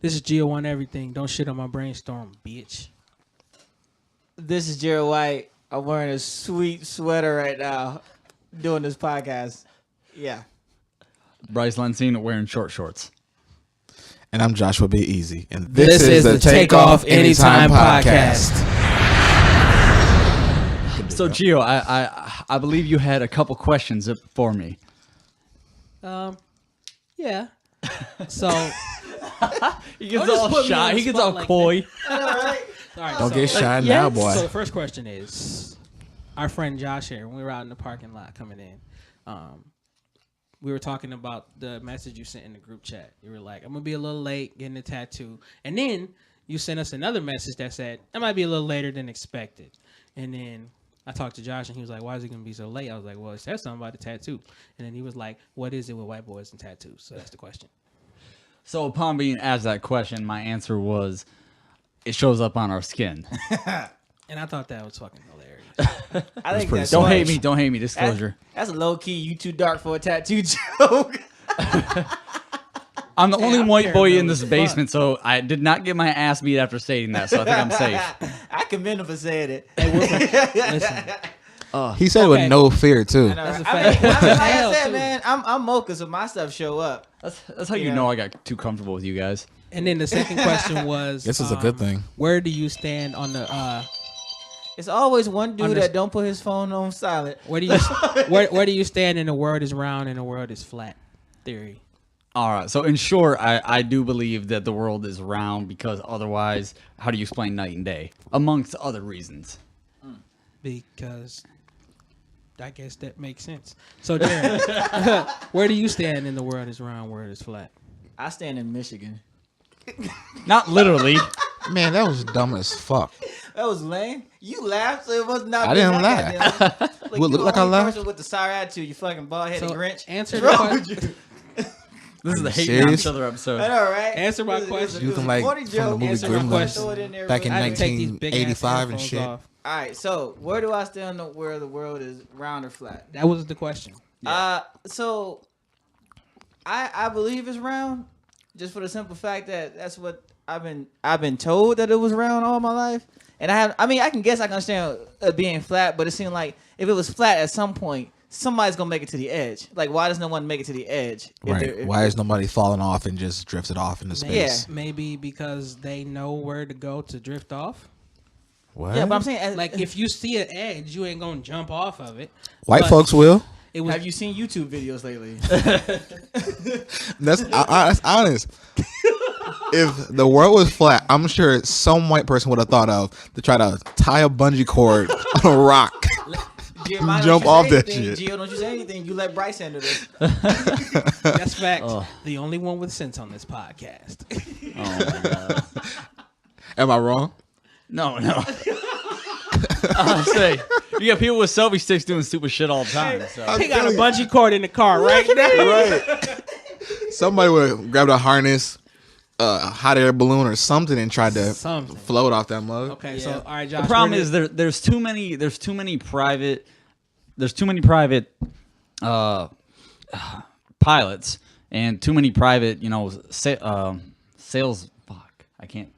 This is Gio on everything. Don't shit on my brainstorm, bitch. This is Jarrett White. I'm wearing a sweet sweater right now doing this podcast. Yeah. Bryce Lansing wearing short shorts. And I'm Joshua B-eazi. And This is the Takeoff Anytime podcast. So, Gio, I believe you had a couple questions for me. Yeah. So He gets all shy. He gets all coy. All right, Don't get shy now, boy. So the first question is, our friend Josh here, when we were out in the parking lot coming in, we were talking about the message you sent in the group chat. You were like, I'm going to be a little late getting a tattoo. And then you sent us another message that said, I might be a little later than expected. And then I talked to Josh, and he was like, why is he going to be so late? I was like, well, it said something about the tattoo. And then he was like, what is it with white boys and tattoos? So that's the question. So upon being asked that question, my answer was, it shows up on our skin. And I thought that was fucking hilarious. I think that's Don't funny. hate me. Don't hate me. Disclosure. That's a low key. You too dark for a tattoo joke. I'm the only I'm white boy in paranoid this as basement, so I did not get my ass beat after saying that, so I think I'm safe. I commend him for saying it. Listen, He said it Okay. with no fear, too. I know, That's a right? fact. Like I Hell, said, too. man, I'm mocha, so my stuff show up. That's how you Yeah. know I got too comfortable with you guys. and then the second question was, This is a good thing. where do you stand on the It's always one dude Underst- that don't put his phone on silent. where do you where do you stand in the world is round and the world is flat theory? All right. So in short, I do believe that the world is round because otherwise, how do you explain night and day? Amongst other reasons. Because I guess that makes sense. So Jarrett, where do you stand in the world is round, world is flat? I stand in Michigan. Not literally. Man, that was dumb as fuck. That was lame. You laughed, so it was not. I didn't laugh. Like, What, you look like I only laughed? person with the sour attitude, you fucking bald headed So Grinch. answer What's the wrong with question. you? This is the hate serious? on each other episode. I know, right? Answer my It was- question. it You was can a like funny from the joke. movie Answer my Gremlins question. Throw it in there back in I had to take these big ass 1985 and headphones shit. off. All right, so where do I stand on where the world is round or flat? That was the question. So I believe it's round, just for the simple fact that that's what I've been told that it was round all my life. And I can guess I can understand it being flat, but it seemed like if it was flat at some point, somebody's gonna make it to the edge. Like, why does no one make it to the edge? Right. Why is nobody falling off and just drifted off into space? Maybe because they know where to go to drift off. What? Yeah, but I'm saying, Like if you see an edge, you ain't gonna jump off of it. White but folks will. It was have you seen YouTube videos lately? That's honest. If the world was flat, I'm sure some white person would have thought of to try to tie a bungee cord on a rock. Jeremiah, Jump don't off you say that anything. shit. Gio, don't you say anything. You let Bryce handle this. that's fact. The only one with sense on this podcast. Oh my god. Am I wrong? No. I say you got people with selfie sticks doing stupid shit all the time. So. He got a bungee cord in the car right now. Right. Somebody would have grabbed a harness, a hot air balloon or something and tried to Something. float off that mug. Okay, Yeah. so all right, Josh. The problem where is did- there's too many private pilots and too many private sales. Fuck, I can't.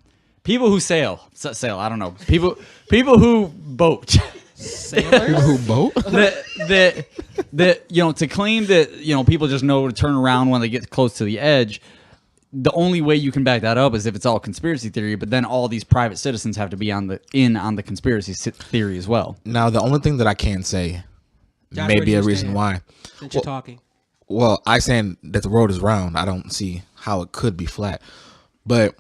People who sail. I don't know. People who boat. sailors? Who boat? that to claim that people just know to turn around when they get close to the edge. The only way you can back that up is if it's all conspiracy theory, but then all these private citizens have to be on the conspiracy theory as well. Now, the only thing that I can say Josh, may where do be you a reason stand? why. Since you're talking. Well, I saying that the world is round. I don't see how it could be flat. But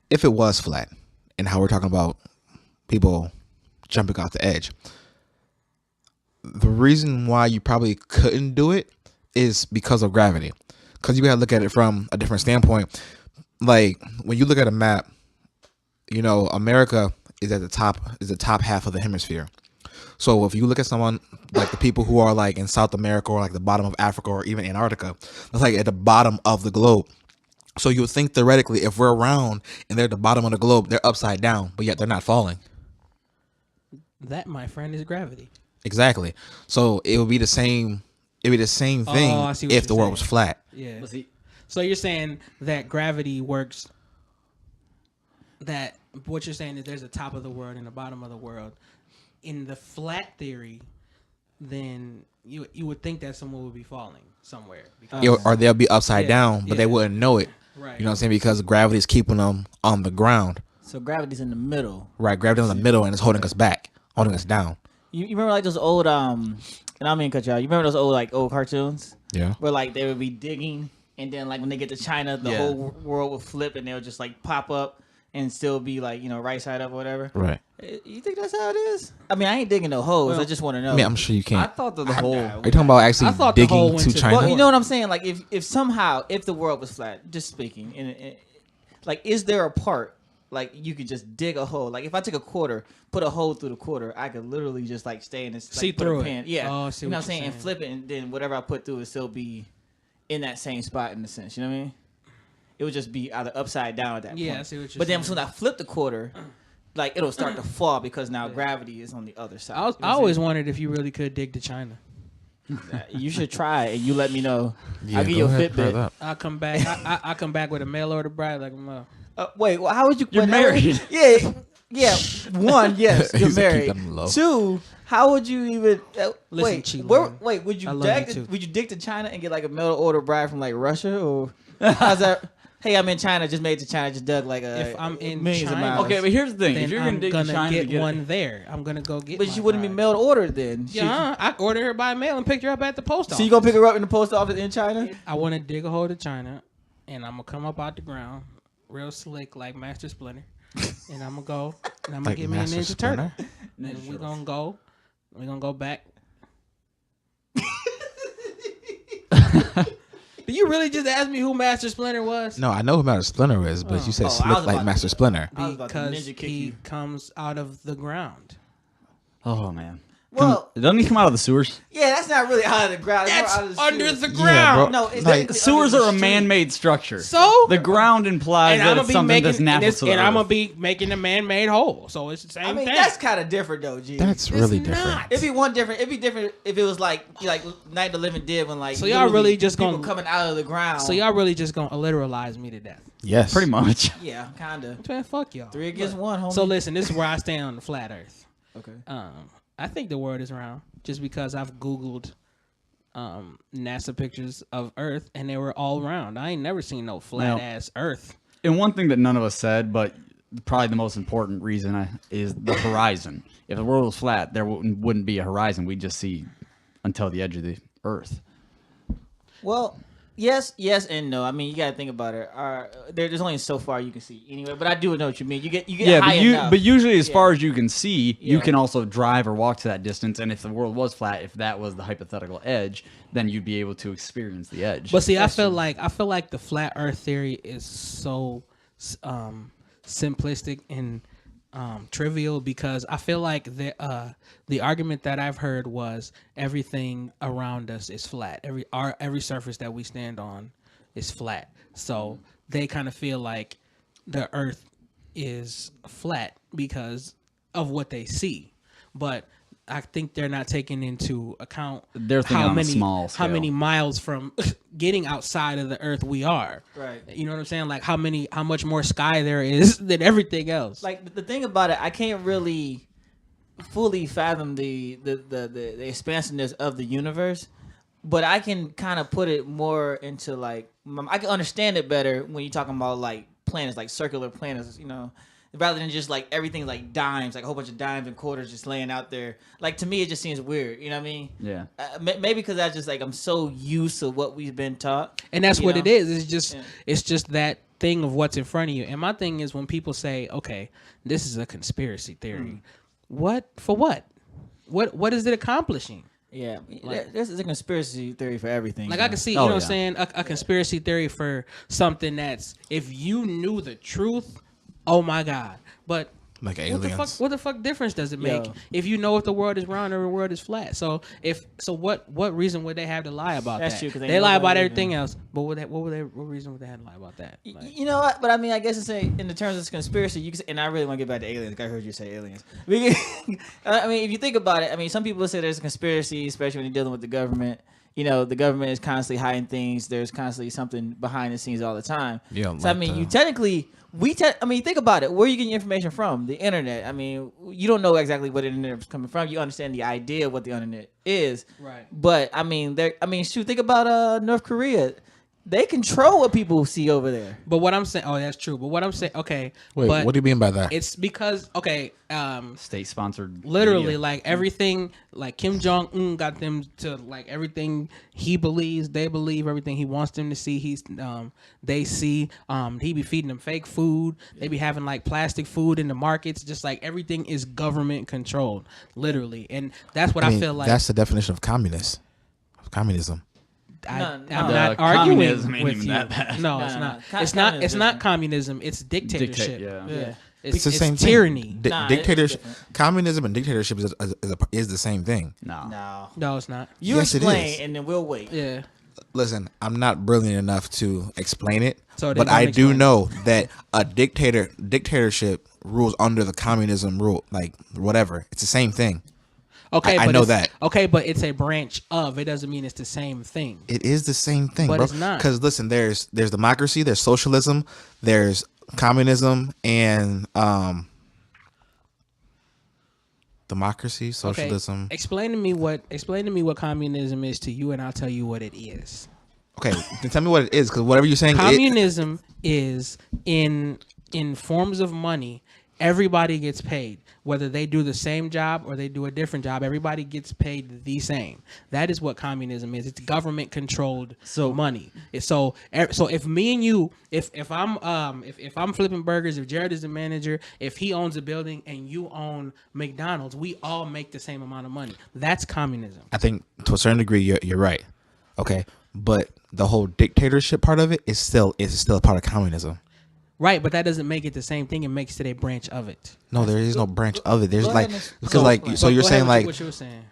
if it was flat, and how we're talking about people jumping off the edge, the reason why you probably couldn't do it is because of gravity. Because you gotta look at it from a different standpoint. Like when you look at a map, America is at the top half of the hemisphere. So if you look at someone like the people who are like in South America or like the bottom of Africa or even Antarctica, that's like at the bottom of the globe. So you would think theoretically if we're round and they're at the bottom of the globe, they're upside down, but yet they're not falling. That, my friend, is gravity. Exactly. So it would be the same. It'd be the same thing I see what if you're the world saying. was flat. Yeah. So you're saying that gravity works that what you're saying is there's a top of the world and a bottom of the world. In the flat theory, then you would think that someone would be falling somewhere. Because, or they'll be upside down, but they yeah. wouldn't know it. Right. You know what I'm saying? Because gravity's keeping them on the ground. So gravity's in the middle. Right, gravity's in the middle and it's holding us back, holding us down. You remember like those old and I don't mean to cut you out. You remember those old cartoons? Yeah. Where like they would be digging, and then like when they get to China, the whole world would flip, and they'll just like pop up and still be like right side up or whatever. Right. You think that's how it is? I mean, I ain't digging no holes. Well, I just want to know. I mean, I'm sure you I can't. thought that the whole. Are you talking about actually I thought the whole digging went to to- China? Well, you know what I'm saying? Like if somehow if the world was flat, just speaking, and like is there a part like you could just dig a hole? Like if I took a quarter, put a hole through the quarter, I could literally just like stay in this See put a through it. pin. Yeah, Oh, I see you know what what I'm saying, you're and saying. flip it, and then whatever I put through would still be in that same spot in a sense. You know what I mean? It would just be either upside down at that Yeah, point. I see what you're But then saying. when I flip the quarter, like it'll start to fall because now gravity is on the other side. I You know what I'm always saying? wondered if you really could dig to China. You should try it, and you let me know. Yeah, I'll give go you a ahead, try Fitbit. that. I come back. I come back with a mail order bride like Wait, well, how would you? You're wait, married. Yeah. One, yes, you're He's like, keep married. them low. Two, how would you even? Listen, wait, Cheelan. would you I love you dig? too. Would you dig to China and get like a mail order bride from like Russia or? How's that? Hey, I'm in China. Just made it to China. Just dug like a. If I'm in millions of China, miles. Okay, but here's the thing: then if you're I'm gonna dig to gonna China get to get one there. I'm gonna go get. But my she wouldn't be bride. mailed ordered then. Yeah, I ordered her by mail and picked her up at the post office. So you gonna pick her up in the post office in China? I want to dig a hole to China, and I'm gonna come up out the ground, real slick like Master Splinter, and I'm gonna go and I'm gonna Like get me a Master Ninja Turtle, Splinter? and we're gonna go back. Do you really just ask me who Master Splinter was? No, I know who Master Splinter is, but you said Oh, I was slick about like to- Master Splinter. I was about to Because ninja kick he you. comes out of the ground. Oh man. Well- doesn't he come out of the sewers? Yeah, that's not really out of the ground. It's That's more out of the under sewers. the Yeah, ground. bro. No, it's Like, technically Sewers under are the a street. man-made structure. So The ground implies and that I'm it's gonna be something that's making natural this, to the and I'm earth. gonna be making a man-made hole. So it's the same I mean, thing. that's kind of different though, G. That's really different. not. It'd be one different. It'd be different if it was like Night of the Living Dead when like. So y'all literally really just people gonna- coming out of the ground. So y'all really just gonna literalize me to death? Yes. Pretty much. Yeah, kinda. Man, fuck y'all. 3 against 1, homie. So listen, this is where I stand on the flat Earth. Okay. I think the world is round just because I've Googled NASA pictures of Earth and they were all round. I ain't never seen no flat Now- ass Earth. And one thing that none of us said, but probably the most important reason is the horizon. If the world was flat, there wouldn't be a horizon. We'd just see until the edge of the earth. Well, yes, and no. I mean, you gotta think about it. There's only so far you can see anyway. But I do know what you mean. You get Yeah, high enough. but usually as Yeah. far as you can see, you Yeah. can also drive or walk to that distance. And if the world was flat, if that was the hypothetical edge, then you'd be able to experience the edge. But see, I feel like the flat Earth theory is so simplistic and trivial because I feel like the argument that I've heard was everything around us is flat. Every surface that we stand on is flat. So they kind of feel like the Earth is flat because of what they see, but I think they're not taking into account They're thinking on a small how many scale. miles from getting outside of the Earth we are. Right. You know what I'm saying? Like how much more sky there is than everything else. Like the thing about it, I can't really fully fathom the expansiveness of the universe, but I can kind of put it more into like I can understand it better when you're talking about like planets, like circular planets, you know, rather than just like everything like dimes, like a whole bunch of dimes and quarters just laying out there. Like to me, it just seems weird. You know what I mean? Yeah. Maybe because I just like I'm so used to what we've been taught, and that's you what know? it is. It's just Yeah. it's just that thing of what's in front of you. And my thing is when people say, "Okay, this is a conspiracy theory." What for what? What is it accomplishing? Yeah, this is a conspiracy theory for everything. Like you I know? can see, you Oh, know what yeah. I'm saying, a conspiracy theory for something that's if you knew the truth, oh my god. But Like aliens. what the fuck difference does it make Yo. if you know if the world is round or the world is flat? So what reason would they have to lie about That's that? true, 'cause they ain't lie about nobody everything even- else. But what reason would they have to lie about that? Like, You know what? But I mean, I guess it's in the terms of conspiracy, you can say, and I really want to get back to aliens. I heard you say aliens. I mean, if you think about it, I mean, some people say there's a conspiracy, especially when you're dealing with the government. You know, the government is constantly hiding things. There's constantly something behind the scenes all the time. Yeah, So I like mean, the- you technically I mean, think about it. Where are you getting your information from? The internet. I mean, you don't know exactly where the internet is coming from. You understand the idea of what the internet is. Right. But I mean, shoot, think about North Korea. They control what people see over there. But what I'm saying, oh, that's true. But what I'm saying, okay. Wait, but what do you mean by that? It's because, okay, State sponsored. literally, like everything, like Kim Jong Un got them to like everything he believes, they believe, everything he wants them to see. They see. He be feeding them fake food. They be having like plastic food in the markets. Just like everything is government controlled, literally, and that's what I feel like. That's the definition of communism. I'm No, not arguing communism ain't with even you. that bad. No, No, it's no, not. no. It's not. It's not communism. It's dictatorship. Yeah. It's the same tyranny. thing. Nah, Dictatorship, it's different. communism, and dictatorship is the same thing. No. No. No, it's not. You Yes, it explain, is. and then we'll wait. Yeah. Listen, I'm not brilliant enough to explain it, So then but don't I do explain know that a dictatorship rules under the communism rule, like whatever. It's the same thing. Okay, I but know it's- that. Okay, but it's a branch of. It doesn't mean it's the same thing. It is the same thing, But bro. it's not. Because listen, there's democracy, there's socialism, there's communism, and democracy, socialism. Okay. Explain to me what communism is to you, and I'll tell you what it is. Okay, then tell me what it is, because whatever you're saying, Communism is in forms of money. Everybody gets paid, whether they do the same job or they do a different job. Everybody gets paid the same. That is what communism is. It's government controlled money. So if me and you, if I'm flipping burgers, if Jarrett is the manager, if he owns a building and you own McDonald's, we all make the same amount of money. That's communism. I think to a certain degree you're right. Okay, but the whole dictatorship part of it is still a part of communism. Right, but that doesn't make it the same thing. It makes it a branch of it. No, there is no branch of it. There's Go like ahead and- because like so you're Go saying ahead like with what you were saying.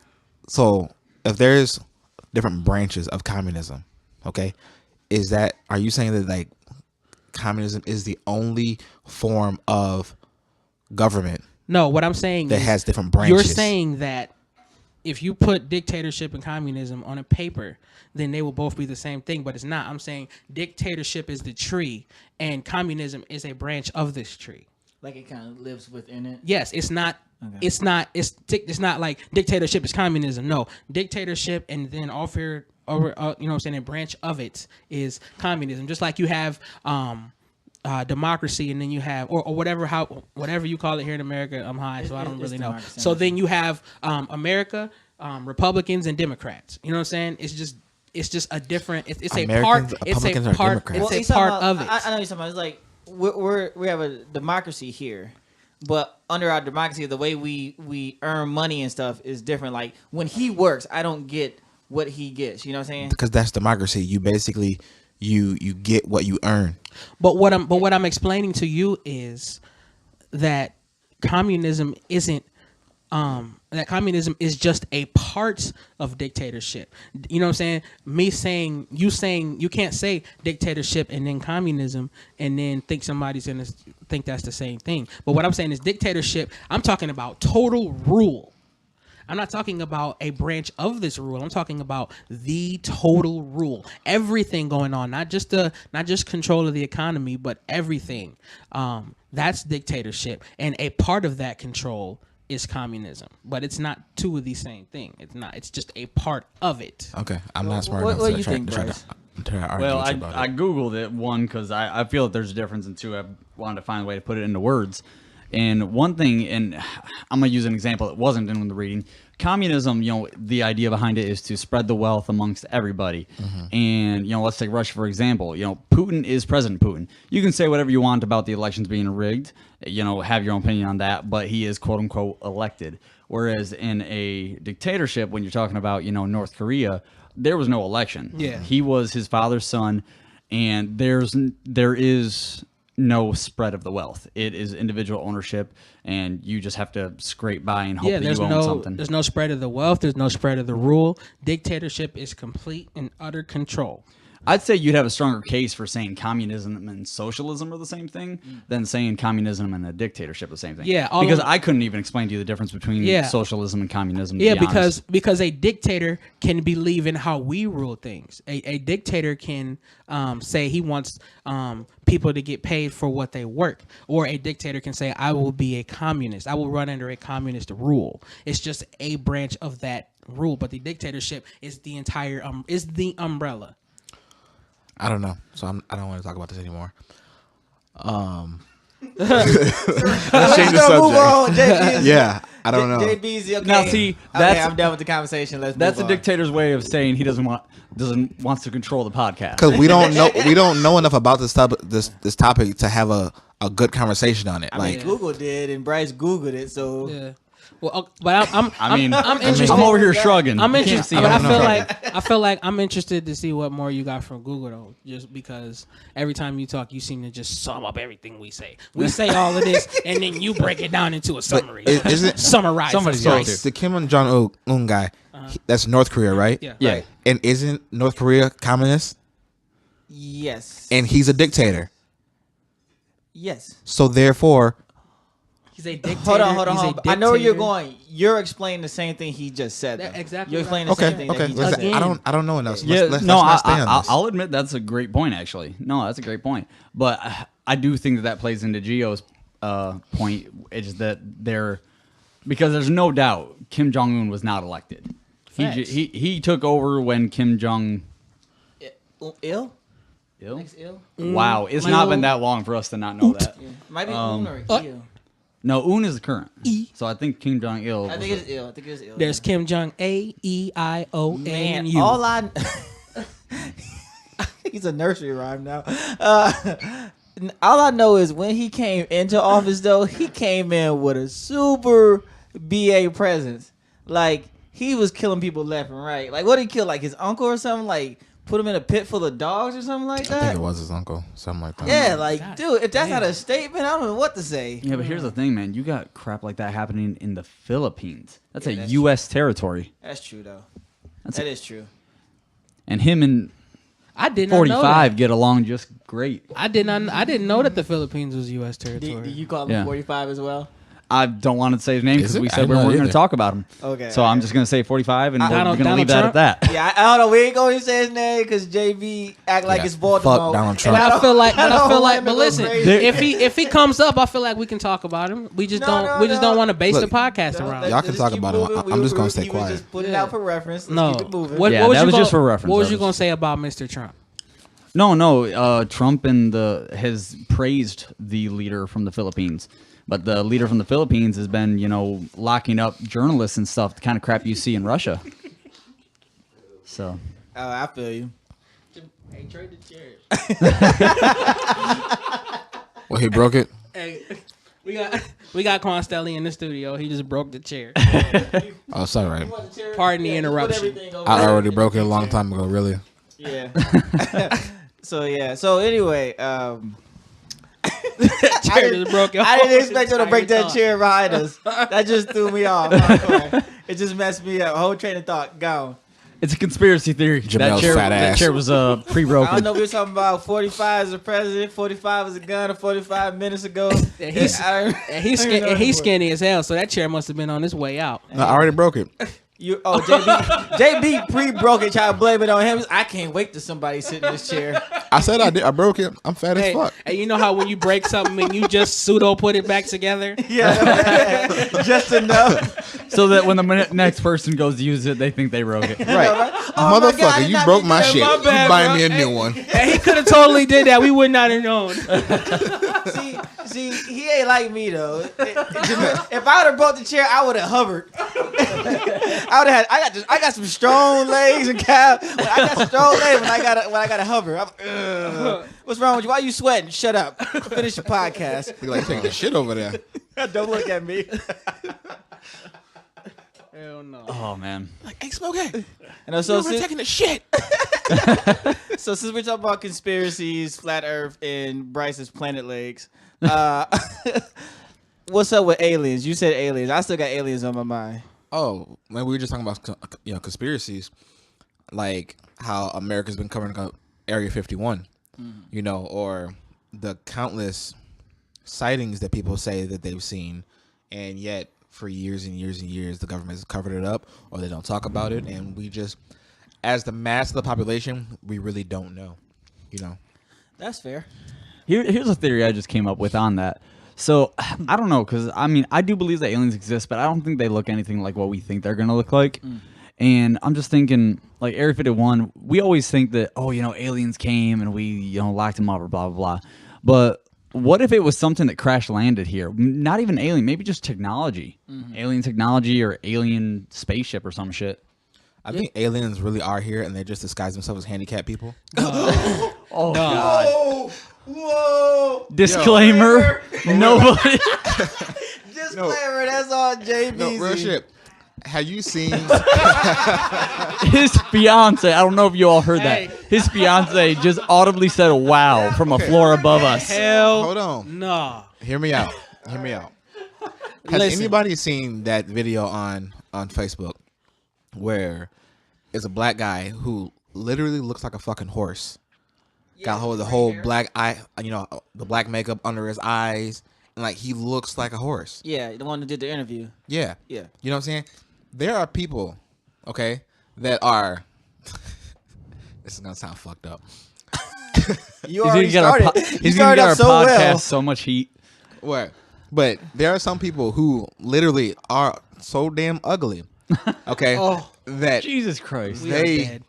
so if there's different branches of communism, okay, are you saying that like communism is the only form of government No, what I'm saying that is has different branches? you're saying that if you put dictatorship and communism on a paper, then they will both be the same thing, but it's not. I'm saying dictatorship is the tree and communism is a branch of this tree. Like it kind of lives within it. Yes, it's not. Okay. It's not like dictatorship is communism. No, dictatorship and then over you know what I'm saying, a branch of it is communism. Just like you have democracy, and then you have or whatever you call it here in America. I'm high, so I don't It's really know. democracy. So then you have America, Republicans and Democrats. You know what I'm saying? It's just a different. It's a part. Americans, It's Republicans, a or part. Democrats? It's he's a talking part about- of it. I know you're talking about. It's like we have a democracy here, but under our democracy, the way we earn money and stuff is different. Like when he works, I don't get what he gets. You know what I'm saying? Because that's democracy. You basically you get what you earn. But what I'm explaining to you is that communism isn't that communism is just a part of dictatorship. You know what I'm saying? Saying you can't say dictatorship and then communism and then think somebody's gonna think that's the same thing. But what I'm saying is dictatorship, I'm talking about total rule. I'm not talking about a branch of this rule. I'm talking about the total rule. Everything going on, not just control of the economy, but everything. That's dictatorship, and a part of that control is communism. But it's not two of the same thing. It's not. It's just a part of it. Okay, I'm not smart what enough do to you try, think, to try Bryce? to try to argue Well, with you about I it. Googled it, one, because I feel that there's a difference, and two, I wanted to find a way to put it into words. And one thing, and I'm going to use an example that wasn't in the reading. Communism, the idea behind it is to spread the wealth amongst everybody. And, let's take Russia, for example. Putin is President Putin. You can say whatever you want about the elections being rigged, have your own opinion on that, but he is quote unquote elected. Whereas in a dictatorship, when you're talking about, North Korea, there was no election. Yeah. He was his father's son, and there is no spread of the wealth. It is individual ownership, and you just have to scrape by and hope that you own something. There's no spread of the wealth. There's no spread of the rule. Dictatorship is complete and utter control. I'd say you'd have a stronger case for saying communism and socialism are the same thing than saying communism and a dictatorship are the same thing. Yeah, because I couldn't even explain to you the difference between socialism and communism. To be honest. because a dictator can believe in how we rule things. A dictator can say he wants people to get paid for what they work, or a dictator can say, I will be a communist. I will run under a communist rule. It's just a branch of that rule, but the dictatorship is the entire is the umbrella. I don't know, so I don't want to talk about this anymore. Let's change the subject. Yeah, I don't know. B-eazi, okay. Now see, I'm done with the conversation. That's a dictator's way of saying he wants to control the podcast. Because we don't know enough about this topic to have a good conversation on it. I mean, Google did, and Bryce Googled it, so. Yeah. Well, but I'm interested. I'm over here shrugging. I'm You can't interested, see but it. I feel like I'm interested to see what more you got from Google though. Just because every time you talk, you seem to just sum up everything we say. We say all of this, and then you break it down into a summary. Isn't summarize? Somebody's it. got the Kim Jong-un guy? That's North Korea, right? Yeah. Yeah. Right. And isn't North Korea communist? Yes. And he's a dictator. Yes. So therefore, He's a dictator. Hold on. I know where you're dictator. going. You're explaining the same thing he just said. That- though. exactly You're right. explaining the same thing that he just Listen, said. I don't know enough. So Yeah, let's no, not stay on this. I'll admit that's a great point. Actually, no, that's a great point. But I do think that plays into Gio's point. Is that because there's no doubt Kim Jong Un was not elected. Facts. He took over when Kim Jong. Ill? Ill? Next ill? Wow, it's not been that long for us to not know that. Yeah. Might be Un or Ill. No, Un is the current. So I think Kim Jong Il. I think it is ill. There's Kim Jong A-E-I-O-N-U. Man, all I he's a nursery rhyme now. All I know is when he came into office, though, he came in with a super BA presence. Like he was killing people left and right. Like what did he kill? Like his uncle or something? Like put him in a pit full of dogs or something like I that? think it was his uncle, something like that. Yeah, like God dude, if that's damn. not a statement, I don't know what to say. Yeah, but here's the thing, man. You got crap like that happening in the Philippines. That's Yeah, a that's U.S. territory. That's true though. That's That is true. And him and I did not know 45 that. get along just great. I didn't know that the Philippines was U.S. Do territory. you call him Yeah. 45 as well? I don't want to say his name Is because it? we I said we didn't know weren't going either. to talk about him. Okay. So I'm just going to say 45, and we're Donald- going to leave Donald that at that. Yeah, I don't know. We ain't going to say his name because JB act like Yeah, it's Baltimore. fuck Donald And Trump. I feel like, want but him to go listen, crazy. if he comes up, I feel like we can talk about him. We just don't want to base Look, the podcast No, around. let's Y'all can just talk keep about him. moving. I'm just gonna We stay was quiet. Just put it Yeah. out for reference. Let's No, keep it moving. What, Yeah, what was that you was gonna, just for reference. What was That you was gonna just- say about Mr. Trump? No. Trump has praised the leader from the Philippines. But the leader from the Philippines has been, locking up journalists and stuff, the kind of crap you see in Russia. So, Oh, I feel you. Hey, trade the chair. Well, he broke it. Hey, we got Constelli in the studio. He just broke the chair. Oh, sorry. Pardon the interruption. I already broke it a long time ago. Really. Yeah. So anyway, Chair just broke your I didn't whole expect him to break entire that thought. chair behind us. That just threw me off. Hardcore. It just messed me up. Whole train of thought gone. it's a conspiracy theory. Jamel's fat that ass. chair was I don't pre-broken. know if we were talking about 45 as a president, 45 as a gun, 45 minutes ago. And he's I- and he's I don't even know and he's what- skinny as hell. So that chair must have been on his way out. No, I already broke it. JB pre-broke it, try to blame it on him. I can't wait till somebody sit in this chair. I said I did. I broke it. I'm fat as Hey, fuck. and you know how when you break something and you just pseudo put it back together? Yeah, just enough. So that when the next person goes to use it, they think they broke it. Right. Oh my God, I Motherfucker, did you not broke mean my that. shit. My bad, You buying bro. me a new one. And he could have totally did that. We would not have known. See, he ain't like me though. If I would have broke the chair, I would have hovered. I would have had. I got some strong legs and calves. I got some strong legs when I gotta hover. What's wrong with you? Why you sweating? Shut up. Finish your podcast. You like taking the shit over there. Don't look at me. Hell no. Oh, man. Like, hey, Smokey, And so you're taking the shit. So since we're talking about conspiracies, flat Earth, and Bryce's planet legs, what's up with aliens? You said aliens. I still got aliens on my mind. Oh, man, we were just talking about conspiracies, like how America's been covering up Area 51, you know, or the countless sightings that people say that they've seen, and yet for years and years and years the government has covered it up, or they don't talk about it, and we just, as the mass of the population, we really don't know, you know. That's fair. Here's a theory I just came up with on that. So I don't know, because I mean I do believe that aliens exist, but I don't think they look anything like what we think they're gonna look like. And I'm just thinking, like Area 51, we always think that, oh, you know, aliens came and we, you know, locked them up or blah blah blah. But what if it was something that crash landed here? Not even alien, maybe just technology, alien technology or alien spaceship or some shit. I think aliens really are here, and they just disguise themselves as handicapped people. Oh God! Whoa! Disclaimer: nobody. Disclaimer. That's all JB. No, real shit. Have you seen His fiance? I don't know if you all heard that. His fiance just audibly said "wow" from a floor above us. Hell, Hold on. no. Hear me out. Hear me out. Has anybody seen that video on Facebook where it's a black guy who literally looks like a fucking horse? Got hold of the whole black eye, you know, the black makeup under his eyes, and like he looks like a horse. Yeah, the one that did the interview. Yeah. Yeah. You know what I'm saying? There are people, okay, that are. This is gonna sound fucked up. You already started. You started our up so podcast well. so much heat. What? But there are some people who literally are so damn ugly, okay, that Jesus Christ. they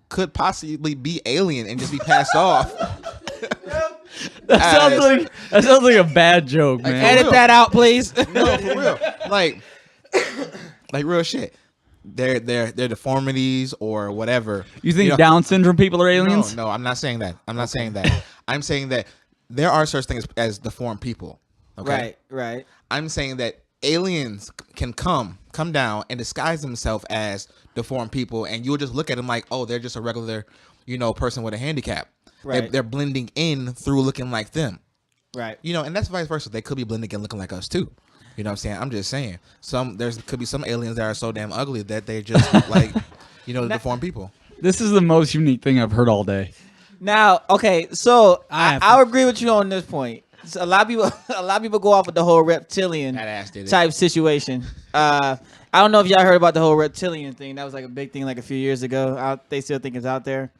could possibly be alien and just be passed off. That sounds like a bad joke, man. Edit that out, please. No, for real. Like real shit. Their deformities or whatever. You think know, Down syndrome people are aliens? No, I'm not saying that. I'm not saying that. I'm saying that there are such things as deformed people. Okay? Right. I'm saying that aliens can come down and disguise themselves as deformed people, and you'll just look at them like, oh, they're just a regular, you know, person with a handicap. Right. They're blending in through looking like them. Right. You know, and that's vice versa. They could be blending in looking like us too. You know what I'm saying? I'm just saying. There could be some aliens that are so damn ugly that they just like, you know, deformed people. This is the most unique thing I've heard all day. Now, okay, so I agree with you on this point. So a lot of people go off with the whole reptilian That ass did it. type situation. I don't know if y'all heard about the whole reptilian thing. That was like a big thing like a few years ago. They still think it's out there.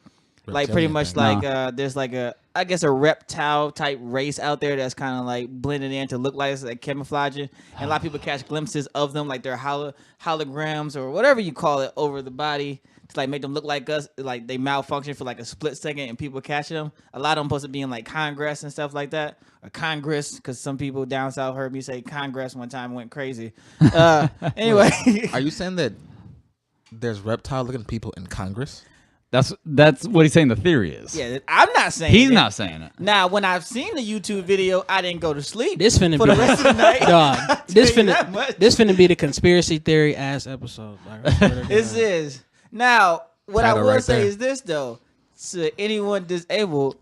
Like pretty much thing. like there's like a reptile type race out there that's kind of like blending in to look like it's like camouflaging, and a lot of people catch glimpses of them like they're holograms or whatever you call it over the body to like make them look like us. Like they malfunction for like a split second and people catch them. A lot of them supposed to be in like Congress and stuff like that, or Congress, because some people down south heard me say Congress one time and went crazy. Anyway, Are you saying that there's reptile looking people in Congress? That's what he's saying the theory is. yeah, I'm not saying He's it. not saying it. Now, when I've seen the YouTube video, I didn't go to sleep. This finna for be the rest of the night. Dog. This tell you that much. finna be the conspiracy theory ass episode. Like, I swear to This God. is. Now, what I Title will right say there. is this, though. To anyone disabled,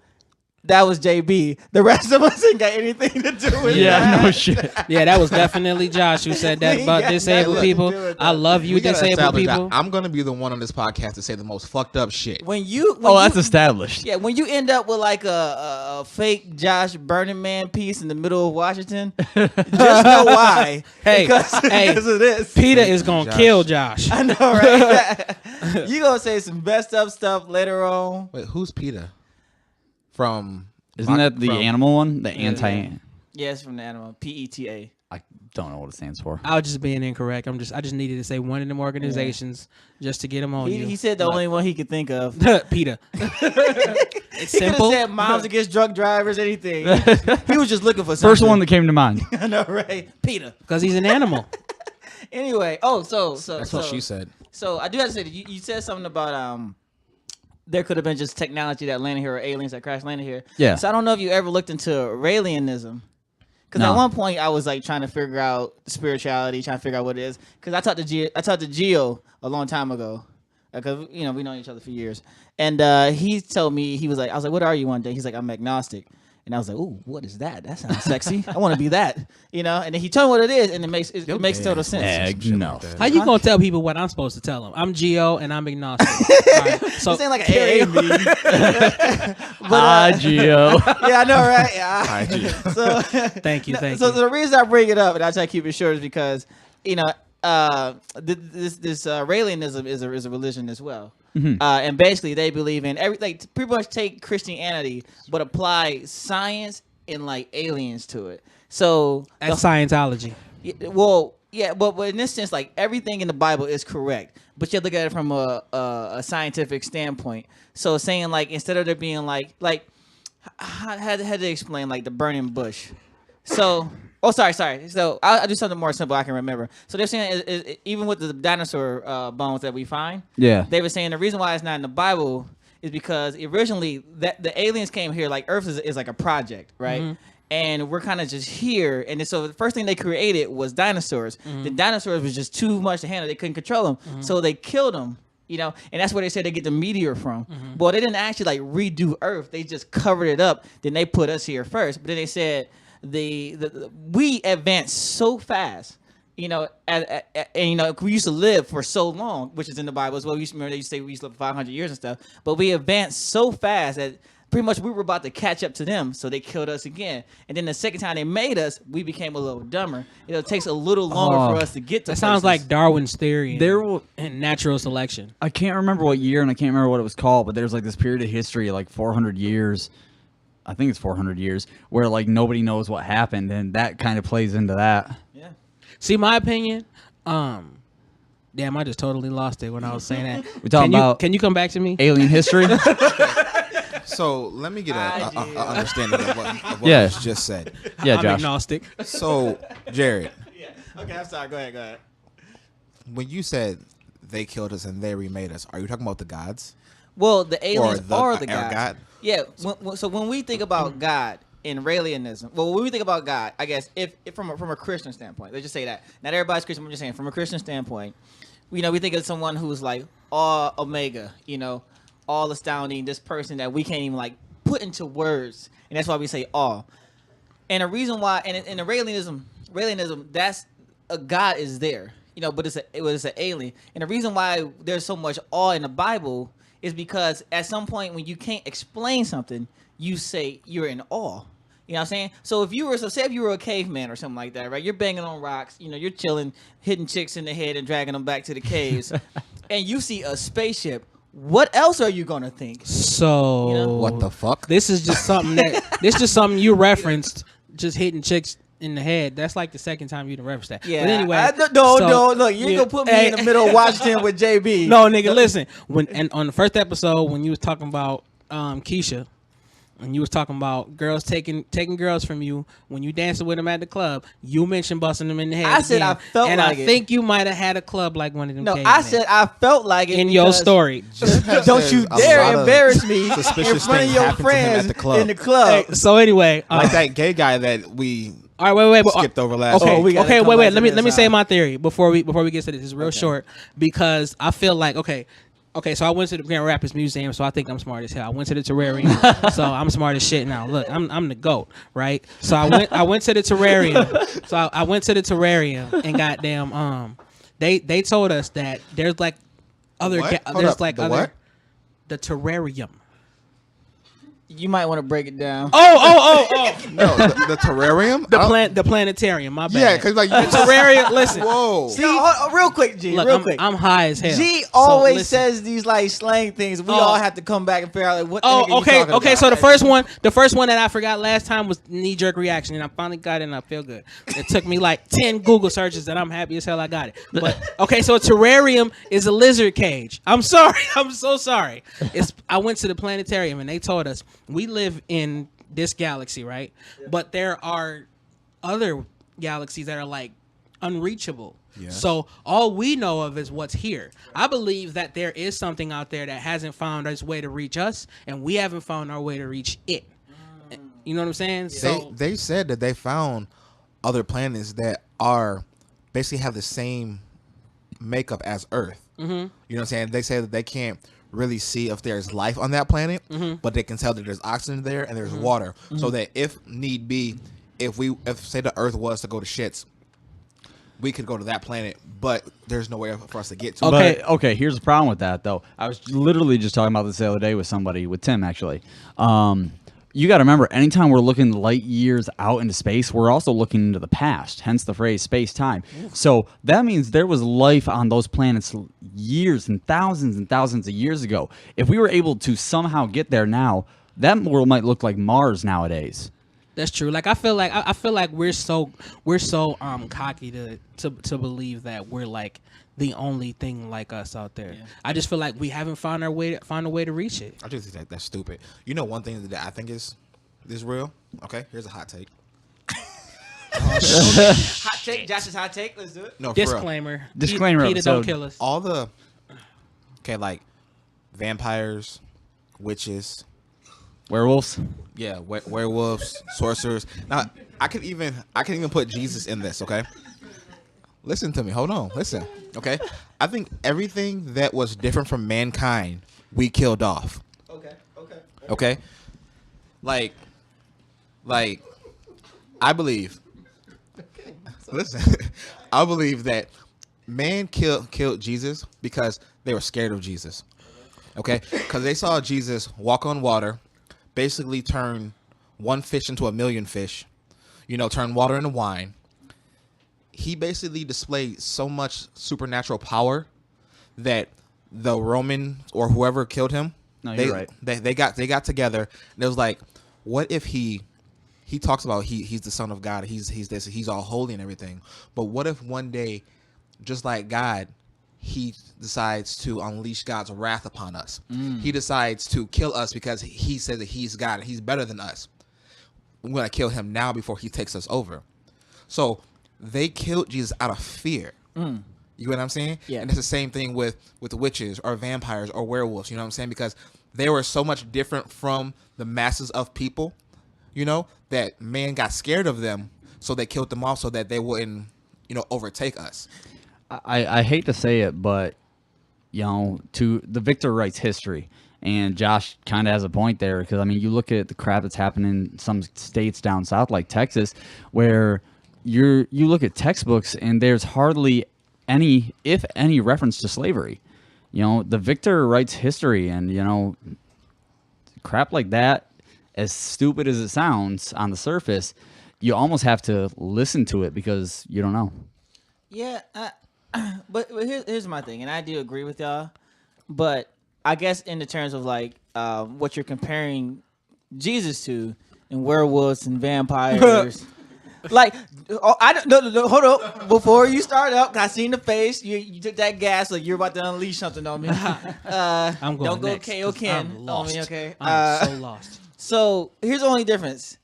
that was JB. The rest of us ain't got anything to do with Yeah, that. no shit. Yeah, that was definitely Josh who said that We about got disabled nothing to people. do with I that. love you, We gotta disabled establish that people. I'm gonna be the one on this podcast to say the most fucked up shit. When you That's established. yeah, when you end up with like a fake Josh Burning Man piece in the middle of Washington, just know why. Hey, because of this. Peter is gonna Josh. kill Josh. I know, right? You gonna say some messed up stuff later on. Wait, who's PETA? From Isn't that the animal one? The anti. Yeah, it's from the animal. PETA. I don't know what it stands for. I was just being incorrect. I just needed to say one of them organizations just to get them on you. He said the only one he could think of. Peter. It's He could have simple. said moms against drug drivers, anything. He was just looking for something. First one that came to mind. I know, right? Peter. Because he's an animal. Anyway, That's what she said. So I do have to say that you said something about there could have been just technology that landed here or aliens that crash landed here. Yeah. So I don't know if you ever looked into Raelianism. Because No. at one point I was like trying to figure out spirituality, trying to figure out what it is. Because I talked to Gio a long time ago. Because we know each other for years, and he told me I was like, what are you one day? He's like, I'm agnostic, And I was like, ooh, what is that? That sounds sexy. I want to be that, And then he told me what it is, and it makes total sense. Egg, no. How you gonna tell people what I'm supposed to tell them? I'm Geo and I'm agnostic. All right, so This ain't like an AA meeting. Geo. Yeah, I know, right? Hi, Gio. So thank you. So the reason I bring it up, and I try to keep it short, is because this Raelianism is a religion as well, and basically they believe in pretty much take Christianity but apply science and like aliens to it. So that's Scientology. Well, yeah, but in this sense, like everything in the Bible is correct, but you have to look at it from a scientific standpoint. So saying like instead of there being like I had to explain like the burning bush. So sorry. So I'll do something more simple I can remember. So they're saying even with the dinosaur bones that we find, they were saying the reason why it's not in the Bible is because originally that the aliens came here, like Earth is like a project, right? Mm-hmm. And we're kind of just here. And so the first thing they created was dinosaurs. Mm-hmm. The dinosaurs was just too much to handle. They couldn't control them. Mm-hmm. So they killed them, and that's where they said they get the meteor from. Mm-hmm. Well, they didn't actually like redo Earth. They just covered it up. Then they put us here first. But then they said we advanced so fast, and we used to live for so long, which is in the Bible as well. They used to say we used to live for 500 years and stuff. But we advanced so fast that pretty much we were about to catch up to them, so they killed us again. And then the second time they made us, we became a little dumber. It takes a little longer for us to get to. That sounds like Darwin's theory and natural selection. I can't remember what year and I can't remember what it was called, but there's like this period of history, like 400 years. I think it's 400 years where like nobody knows what happened, and that kind of plays into that. Yeah. See, my opinion. Damn, I just totally lost it when I was saying that. We're talking about. Can you come back to me? Alien history. So let me get an understanding of what was just said. Yeah, I'm Josh. agnostic. So, Jarrett. Yeah. Okay, I'm sorry. Go ahead. When you said they killed us and they remade us, are you talking about the gods? Well, the aliens are the gods. God? Yeah. So when we think about God in Raelianism, when we think about God, I guess if from a Christian standpoint, let's just say that. Not everybody's Christian. I'm just saying from a Christian standpoint, we think of someone who's like all omega, all astounding, this person that we can't even like put into words, and that's why we say all. And the reason why, and in the Raelianism, that's a God is there, but it's an alien. And the reason why there's so much awe in the Bible is because at some point when you can't explain something, you say you're in awe. You know what I'm saying? So if you were a caveman or something like that, right? You're banging on rocks, you're chilling, hitting chicks in the head and dragging them back to the caves, and you see a spaceship. What else are you gonna think? So what the fuck? This is just something you referenced. Just hitting chicks in the head. That's like the second time you done referenced that. Yeah. But anyway, no. Look, you ain't gonna put me in the middle of Washington with JB. No, nigga, listen. And on the first episode when you was talking about Keisha. And you was talking about girls taking girls from you when you dancing with them at the club. You mentioned busting them in the head. I said I felt like it. And I think you might have had a club like one of them. No, I said I felt like it in your story. Don't you dare embarrass me in front of your friends in the club. Hey, so anyway, like that gay guy that we all right, wait, skipped over last. Okay, week. Wait. Let me say my theory before we get to this. It's real short because I feel like Okay, so I went to the Grand Rapids Museum, so I think I'm smart as hell. I went to the terrarium, so I'm smart as shit now. Look, I'm the GOAT, right? So I went to the terrarium. So I went to the terrarium and goddamn they told us that there's like other the terrarium. You might want to break it down. Oh. No, the terrarium? The planetarium, my bad. Yeah, because like the terrarium, listen. Whoa. See, real quick, G. Look, real quick. I'm high as hell. G always says these like slang things. We all have to come back and figure out like what the heck are you talking about? So the first one that I forgot last time was knee-jerk reaction, and I finally got it and I feel good. It took me like 10 Google searches and I'm happy as hell I got it. But okay, so a terrarium is a lizard cage. I'm sorry. I'm so sorry. I went to the planetarium and they told us we live in this galaxy, right? Yeah. But there are other galaxies that are like unreachable. Yeah. So all we know of is what's here. I believe that there is something out there that hasn't found its way to reach us, and we haven't found our way to reach it. You know what I'm saying? Yeah. So they said that they found other planets that are basically have the same makeup as Earth. Mm-hmm. You know what I'm saying? They say that they can't really see if there's life on that planet, but they can tell that there's oxygen there and there's water, so that if need be, if say the Earth was to go to shits, we could go to that planet, but there's no way for us to get to. Okay. But okay, here's the problem with that though. I was literally just talking about this the other day with somebody, with Tim actually. You got to remember, anytime we're looking light years out into space, we're also looking into the past, hence the phrase space-time. So that means there was life on those planets years and thousands of years ago. If we were able to somehow get there now, that world might look like Mars nowadays. That's true. Like I feel like we're so cocky to believe that we're like the only thing like us out there. Yeah. I just feel like we haven't found a way to reach it. I just think that's stupid. You know, one thing that I think is real. Okay, here's a hot take. Hot take, Josh's hot take. Let's do it. No, disclaimer. Disclaimer. Peter, don't kill us. All the like vampires, witches, Werewolves. yeah, werewolves, sorcerers. Now, I can even put Jesus in this. Okay. Listen to me. Hold on. Listen. Okay. I think everything that was different from mankind, we killed off. Okay. Like, I believe. Listen, I believe that man killed Jesus because they were scared of Jesus. Okay, because they saw Jesus walk on water, basically turn one fish into a million fish. Turn water into wine. He basically displayed so much supernatural power that the Roman or whoever killed him, you're right. They got together and it was like, what if he talks about he's the Son of God, he's this, he's all holy and everything, but what if one day, just like God, he decides to unleash God's wrath upon us. He decides to kill us because he says that he's God and he's better than us. We're gonna kill him now before he takes us over. So they killed Jesus out of fear. You know what I'm saying? Yeah. And it's the same thing with witches or vampires or werewolves. You know what I'm saying? Because they were so much different from the masses of people, that man got scared of them, so they killed them off so that they wouldn't, overtake us. I hate to say it, but to the victor writes history, and Josh kind of has a point there, because I mean, you look at the crap that's happening in some states down south, like Texas, where you look at textbooks and there's hardly any, if any, reference to slavery. The victor writes history, and crap like that, as stupid as it sounds on the surface, you almost have to listen to it because you don't know. Yeah, but here's my thing, and I do agree with y'all, but I guess in the terms of like what you're comparing Jesus to, and werewolves and vampires. Like, hold up. Before you start up, I seen the face. You took that gas like you're about to unleash something on me. I'm going don't go next, KO Ken I'm on lost. me, okay? I'm so lost. So here's the only difference.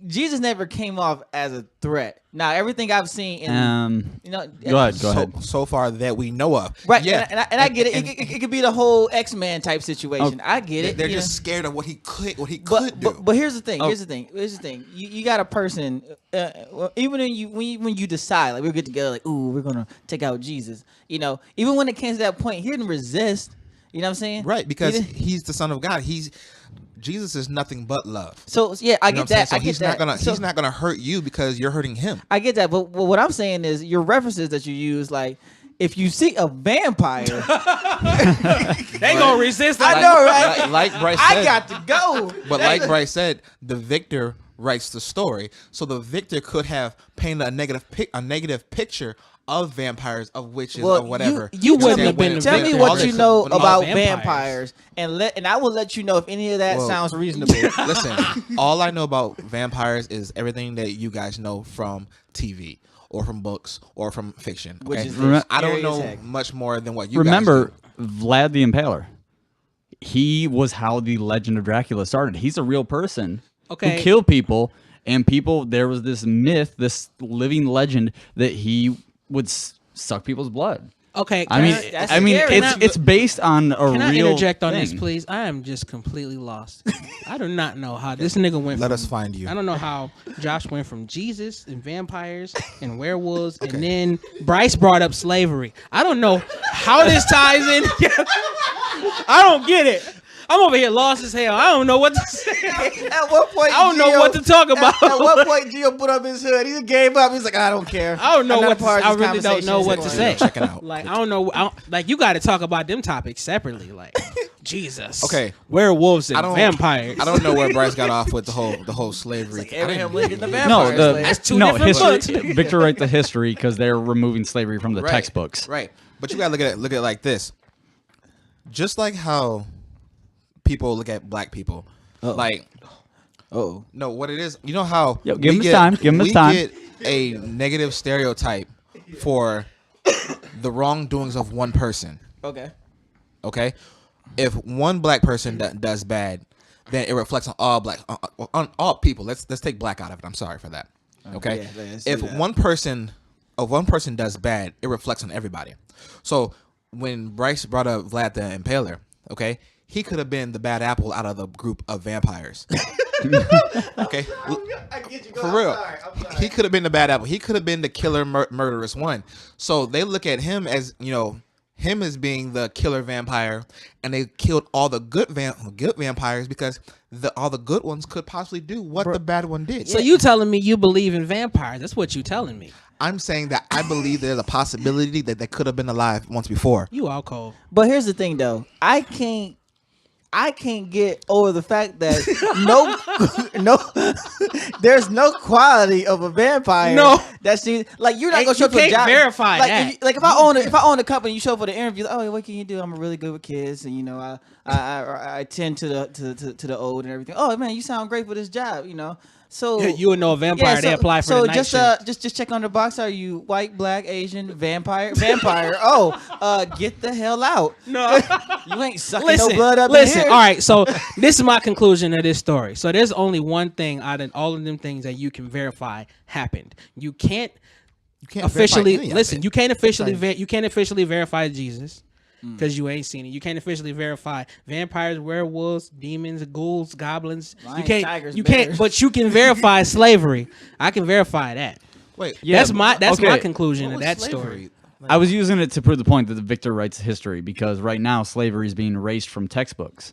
Jesus never came off as a threat. Now everything I've seen, Go ahead. So far that we know of, right? Yeah, and I get it. It could be the whole X-Man type situation. I get it. They're just scared of what he could do. But here's the thing. Here's the thing. You got a person. Even when you decide, like, we'll get together, like, ooh, we're gonna take out Jesus. Even when it came to that point, he didn't resist. You know what I'm saying? Right, because he's the Son of God. Jesus is nothing but love. So yeah, I get that. So I get that. He's not gonna hurt you because you're hurting him. I get that, but what I'm saying is your references that you use, like, if you see a vampire, they gonna resist. I know, right? Like Bryce said, I got to go. But like Bryce said, the victor writes the story, so the victor could have painted a negative picture of vampires, of witches, or whatever. You wouldn't have been. Tell me what you know about vampires, and I will let you know if any of that sounds reasonable. Listen, all I know about vampires is everything that you guys know from TV or from books or from fiction. Okay? Which is I don't know much more than what you remember. Guys do. Vlad the Impaler. He was how the legend of Dracula started. He's a real person who killed people, and there was this myth, this living legend, that he would suck people's blood. Okay, it's based on a real. Can I interject on thing. this, please? I am just completely lost. I do not know how this nigga went. Let us find you. I don't know how Josh went from Jesus and vampires and werewolves, and then Bryce brought up slavery. I don't know how this ties in. I don't get it. I'm over here lost as hell. I don't know what to say. At what point? I don't know what to talk about. At what point, Gio put up his hood? He gave up. He's like, I don't care. I don't know I'm not what a part I of this really don't know what to say. Check it out. Like I don't know. Like you got to talk about them topics separately. Like Jesus. Okay. Werewolves and vampires. I don't know where Bryce got off with the whole slavery. Like Abraham Lincoln, the No, vampire. That's two different books. Victor wrote the history because they're removing slavery from the Right, textbooks. Right. But you gotta look at it like this. Just like how people look at black people. Like, no, what it is, you know how Yo, give him his time. Give him his time. we get a negative stereotype for the wrongdoings of one person. Okay? If one black person does bad, then it reflects on all on all people. Let's take black out of it. I'm sorry for that. Okay? If one person does bad, it reflects on everybody. So when Bryce brought up Vlad the Impaler, okay, he could have been the bad apple out of the group of vampires. Okay, I get you. for real, I'm sorry. he could have been the bad apple. He could have been the killer, murderous one. So they look at him as him as being the killer vampire, and they killed all the good vampires because all the good ones could possibly do what the bad one did. So you telling me you believe in vampires? That's what you telling me. I'm saying that I believe there's a possibility that they could have been alive once before. You all cold. But here's the thing, though. I can't get over the fact that there's no quality of a vampire. No. That's like you're not Hey, gonna show you up to a can't job. verify like, that. If I own a company, you show up for the interview. Oh, what can you do? I'm really good with kids, and I tend to the old and everything. Oh man, you sound great for this job. So You would know a vampire. They apply for the night shift. just check on the box. Are you white, black, Asian, vampire? Get the hell out. No. You ain't sucking no blood up in Listen, here. all right, so this is my conclusion of this story. So there's only one thing out of all of them things that you can verify happened. You can't officially verify any of listen. it. You can't officially verify Jesus because you ain't seen it. You can't officially verify vampires, werewolves, demons, ghouls, goblins. Lions, you can't. tigers, you bears. can't. But you can verify slavery. I can verify that. Wait, That's my okay. conclusion what of was that slavery? story. I was using it to prove the point that Victor writes history because right now slavery is being erased from textbooks.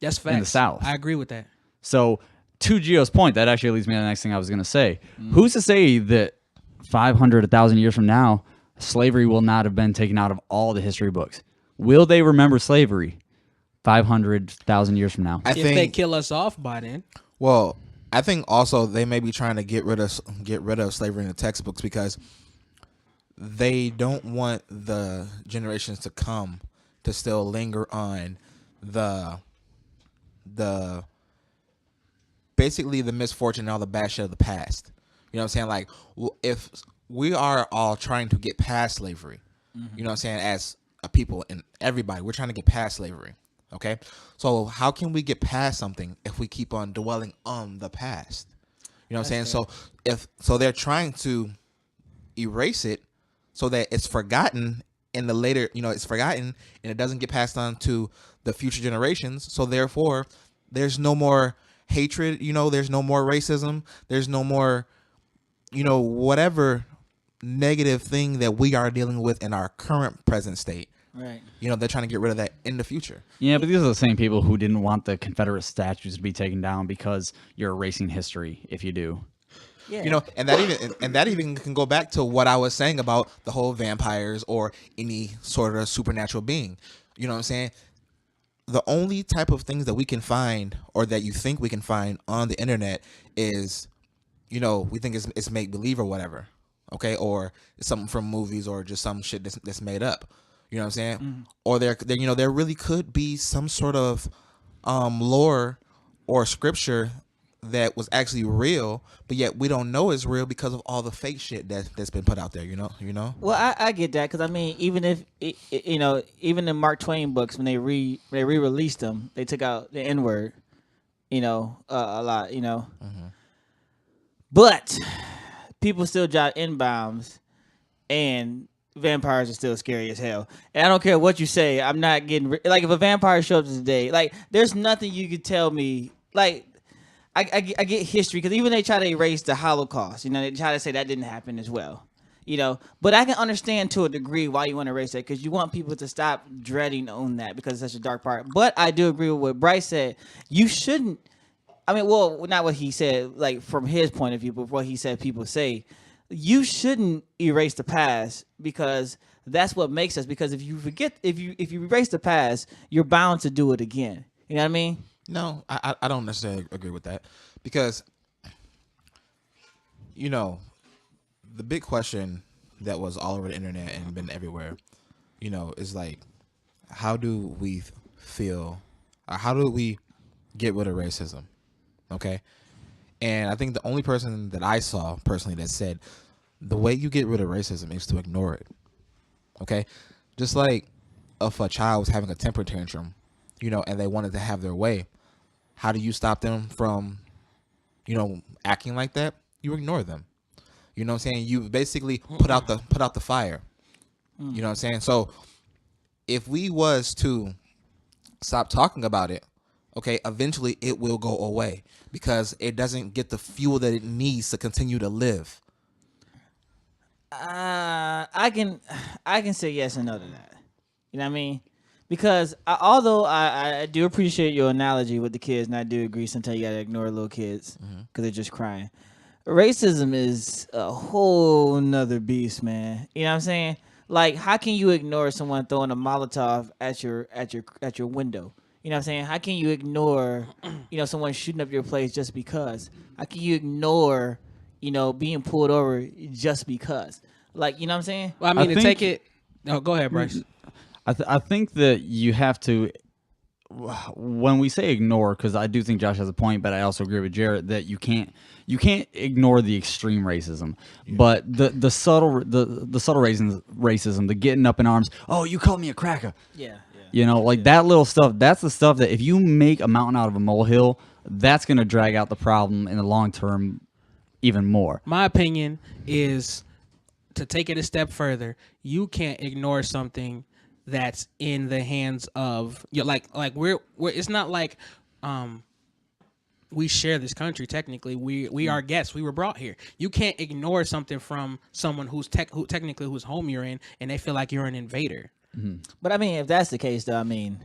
That's facts. In the South. I agree with that. So to Gio's point, that actually leads me to the next thing I was going to say. Who's to say that 500, 1,000 years from now, slavery will not have been taken out of all the history books? Will they remember slavery 500,000 years from now? I If they think. kill us off by then. Well, I think also they may be trying to get rid of slavery in the textbooks because they don't want the generations to come to still linger on the basically the misfortune and all the bad shit of the past. You know what I'm saying? Like, if we are all trying to get past slavery, you know what I'm saying, as a people and everybody, we're trying to get past slavery. Okay? So how can we get past something if we keep on dwelling on the past? You know what I'm saying? So they're trying to erase it so that it's forgotten in the later, it's forgotten and it doesn't get passed on to the future generations. So therefore, there's no more hatred, there's no more racism, there's no more, whatever negative thing that we are dealing with in our current present state. Right. They're trying to get rid of that in the future. Yeah, but these are the same people who didn't want the Confederate statues to be taken down because you're erasing history if you do. Yeah. And that even can go back to what I was saying about the whole vampires or any sort of supernatural being. You know what I'm saying? The only type of things that we can find or that you think we can find on the internet is, we think it's make believe or whatever. Okay? Or it's something from movies or just some shit that's made up. You know what I'm saying? Mm-hmm. Or there really could be some sort of lore or scripture that was actually real, but yet we don't know it's real because of all the fake shit that's been put out there. You know. Well, I get that because even if even in Mark Twain books when they re-released them, they took out the N-word, a lot, but people still jot N-bombs, and vampires are still scary as hell. And I don't care what you say. I'm not getting like if a vampire shows up today, like there's nothing you could tell me like. I get history because even they try to erase the Holocaust. They try to say that didn't happen as well. You know, but I can understand to a degree why you want to erase that because you want people to stop dreading on that because it's such a dark part. But I do agree with what Bryce said. You shouldn't. I mean, well, not what he said, like from his point of view, but what he said people say. You shouldn't erase the past because that's what makes us. Because if you forget, if you erase the past, you're bound to do it again. You know what I mean? No, I don't necessarily agree with that because, you know, the big question that was all over the internet and been everywhere, you know, is like, how do we feel? Or how do we get rid of racism? Okay. And I think the only person that I saw personally that said the way you get rid of racism is to ignore it. Okay. Just like if a child was having a temper tantrum, you know, and they wanted to have their way, how do you stop them from, you know, acting like that? You ignore them. You know what I'm saying? You basically put out the fire. You know what I'm saying? So if we was to stop talking about it, okay, eventually it will go away because it doesn't get the fuel that it needs to continue to live. I can say yes and no to that. You know what I mean? Because although I do appreciate your analogy with the kids, and I do agree sometimes you gotta ignore little kids because they're just crying. Racism is a whole nother beast, man. You know what I'm saying? Like, how can you ignore someone throwing a Molotov at your window? You know what I'm saying? How can you ignore, you know, someone shooting up your place just because? How can you ignore, you know, being pulled over just because? Like, you know what I'm saying? Well, I mean, to take it. Oh, go ahead, Bryce. I think that you have to, when we say ignore, because I do think Josh has a point, but I also agree with Jarrett that you can't ignore the extreme racism, but the subtle racism, the getting up in arms. Oh, you called me a cracker. Yeah. You know, like that little stuff. That's the stuff that if you make a mountain out of a molehill, that's gonna drag out the problem in the long term even more. My opinion is to take it a step further. You can't ignore something that's in the hands of like we're it's not like we share this country. Technically we are guests. We were brought here. You can't ignore something from someone who's technically whose home you're in and they feel like you're an invader. But I mean, if that's the case, though, I mean,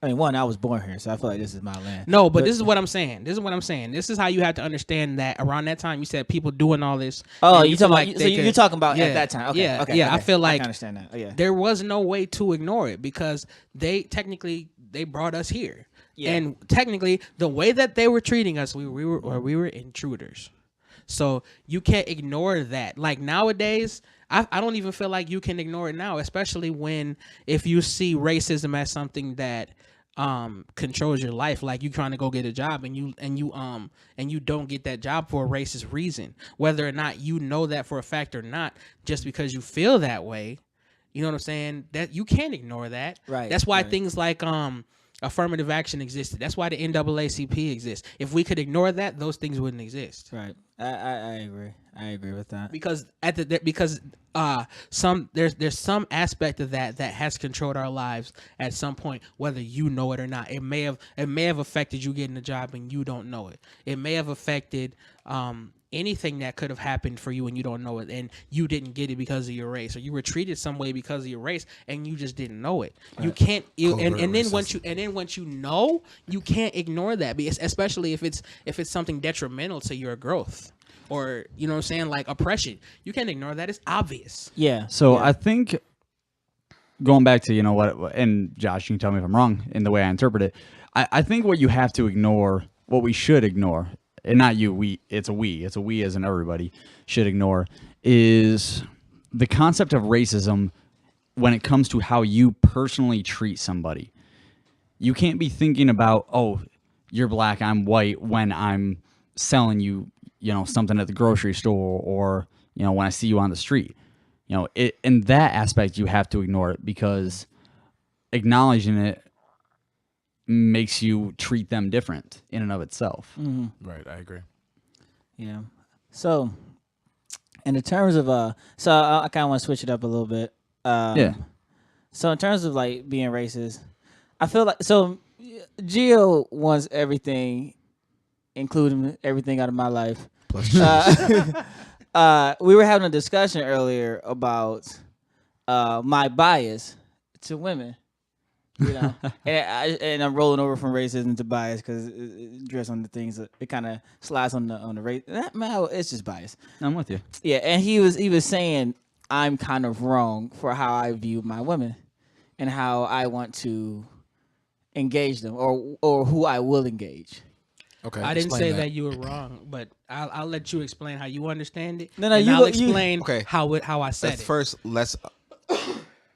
one, I was born here, so I feel like this is my land. No, but this is what I'm saying. This is how you have to understand that around that time you said people doing all this. Oh, you talking about? So you're talking about at that time? Okay, okay. I feel like I understand that. Oh, yeah. There was no way to ignore it because they brought us here, and technically the way that they were treating us, we were intruders. So you can't ignore that. Like nowadays, I don't even feel like you can ignore it now, especially if you see racism as something that controls your life, like you trying to go get a job and you don't get that job for a racist reason, whether or not you know that for a fact or not, just because you feel that way. You know what I'm saying? That you can't ignore that. Right. That's why things like affirmative action existed. That's why the NAACP exists. If we could ignore that, those things wouldn't exist. Right. I agree. I agree with that. Because there's some aspect of that has controlled our lives at some point, whether you know it or not. It may have affected you getting a job and you don't know it. It may have affected anything that could have happened for you and you don't know it, and you didn't get it because of your race, or you were treated some way because of your race and you just didn't know it. Right. You can't and then once you know, you can't ignore that, because especially if it's something detrimental to your growth, or you know what I'm saying, like oppression. You can't ignore that. It's obvious. Yeah. So I think going back to, you know what, and Josh, you can tell me if I'm wrong in the way I interpret it. I think what you have to ignore, what we should ignore, and not you, it's a we as in everybody should ignore, is the concept of racism when it comes to how you personally treat somebody. You can't be thinking about, oh, you're black, I'm white, when I'm selling you, you know, something at the grocery store, or, you know, when I see you on the street. You know, in that aspect, you have to ignore it, because acknowledging it makes you treat them different in and of itself. Mm-hmm. Right, I agree. Yeah. So, in the terms of so I kind of want to switch it up a little bit. Yeah. So in terms of like being racist, I feel like Gio wants everything, including everything out of my life. Plus We were having a discussion earlier about my bias to women. You know, and I'm rolling over from racism to bias because it dress on the things that it kind of slides on the race. Man, it's just bias. I'm with you. Yeah, and he was saying I'm kind of wrong for how I view my women and how I want to engage them or who I will engage. Okay. I didn't explain say that you were wrong, but I'll let you explain how you understand it. No, and you I'll go- explain Okay. how I said Let's it. first let's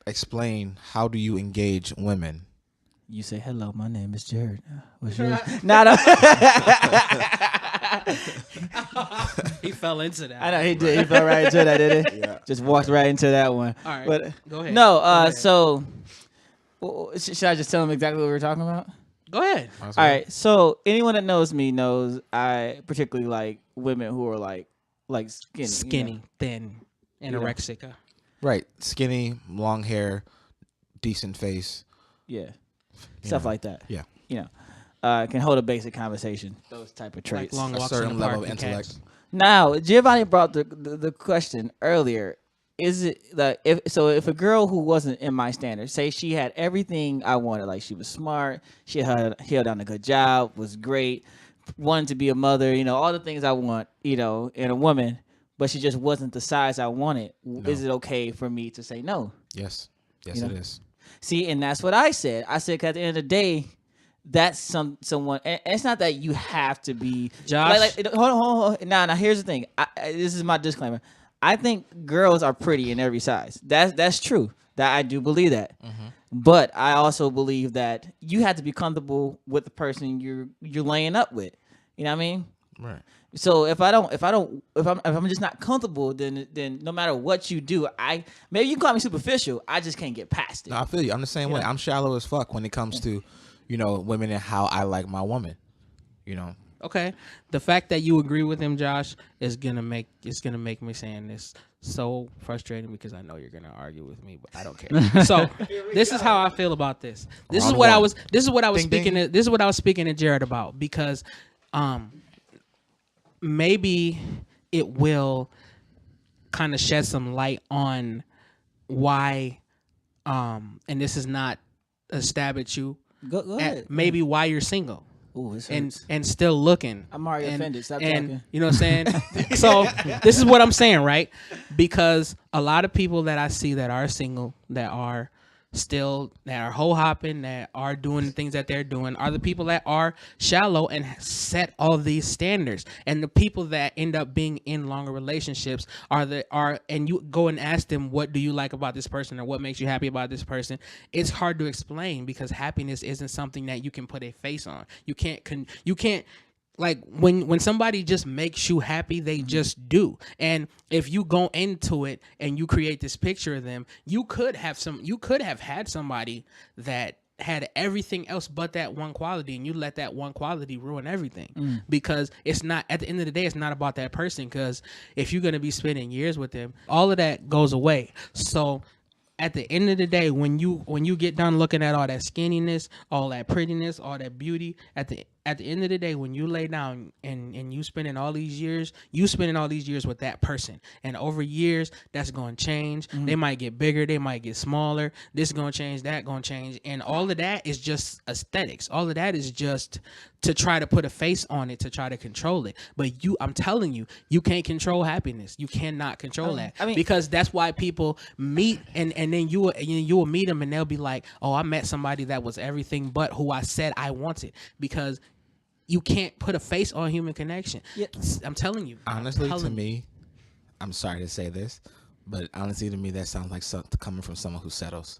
explain how do you engage women. You say hello. My name is Jarrett. What's yours? Not He fell into that. I know he did. He fell right into that, didn't he? Yeah. Just walked right into that one. All right, But go ahead. no. Go ahead. So should I just tell him exactly what we were talking about? Go ahead. All right. So anyone that knows me knows I particularly like women who are like skinny. Skinny, You know? thin, anorexic. Right. Skinny, long hair, decent face. Yeah. Stuff like that. Yeah. You know, can hold a basic conversation. Those type of Like traits. long A walks in certain the level park of with intellect. cats. Now, Giovanni brought the question earlier. Is it like if a girl who wasn't in my standards, say she had everything I wanted, like she was smart, she held down a good job, was great, wanted to be a mother, you know, all the things I want, you know, in a woman, but she just wasn't the size I wanted. No. Is it okay for me to say no? Yes. Yes, You know? it is. See, and that's what I said. I said, 'cause at the end of the day, that's someone. And it's not that you have to be. Josh? Hold on. Now, here's the thing. This is my disclaimer. I think girls are pretty in every size. That's true. That I do believe that. Mm-hmm. But I also believe that you have to be comfortable with the person you're laying up with. You know what I mean? Right. So if I'm just not comfortable, then no matter what you do, maybe you can call me superficial. I just can't get past it. No, I feel you. I'm the same way. I'm shallow as fuck when it comes to, you know, women and how I like my woman. You know. Okay. The fact that you agree with him, Josh, is gonna make me saying this so frustrating because I know you're gonna argue with me, but I don't care. So this is how I feel about this. This is Round what I one. was. This is what I was Ding, speaking. ding. This is what I was speaking to Jarrett about because, maybe it will kind of shed some light on why, and this is not a stab at you. Go ahead. At maybe why you're single. Ooh, this and hurts. and still looking. I'm already and, offended. Stop and, talking. You know what I'm saying? So this is what I'm saying, right? Because a lot of people that I see that are single, that are hoe hopping, that are doing the things that they're doing, are the people that are shallow and set all these standards. And the people that end up being in longer relationships and you go and ask them, what do you like about this person or what makes you happy about this person? It's hard to explain because happiness isn't something that you can put a face on. You can't like when somebody just makes you happy, they just do. And if you go into it and you create this picture of them, you could have had somebody that had everything else but that one quality, and you let that one quality ruin everything. Because it's not, at the end of the day, it's not about that person. Because if you're going to be spending years with them, all of that goes away. So at the end of the day, when you get done looking at all that skinniness, all that prettiness, all that beauty, at the end of the day, when you lay down and you spending all these years with that person, and over years that's going to change. They might get bigger, they might get smaller. This is going to change, that going to change, and all of that is just aesthetics. All of that is just to try to put a face on it, to try to control it. But I'm telling you, you can't control happiness. You cannot control that. I mean, because that's why people meet and then you will meet them and they'll be like, oh, I met somebody that was everything but who I said I wanted. Because you can't put a face on human connection. Yeah. I'm telling you. Honestly, to me, I'm sorry to say this, but honestly, to me, that sounds like something coming from someone who settles.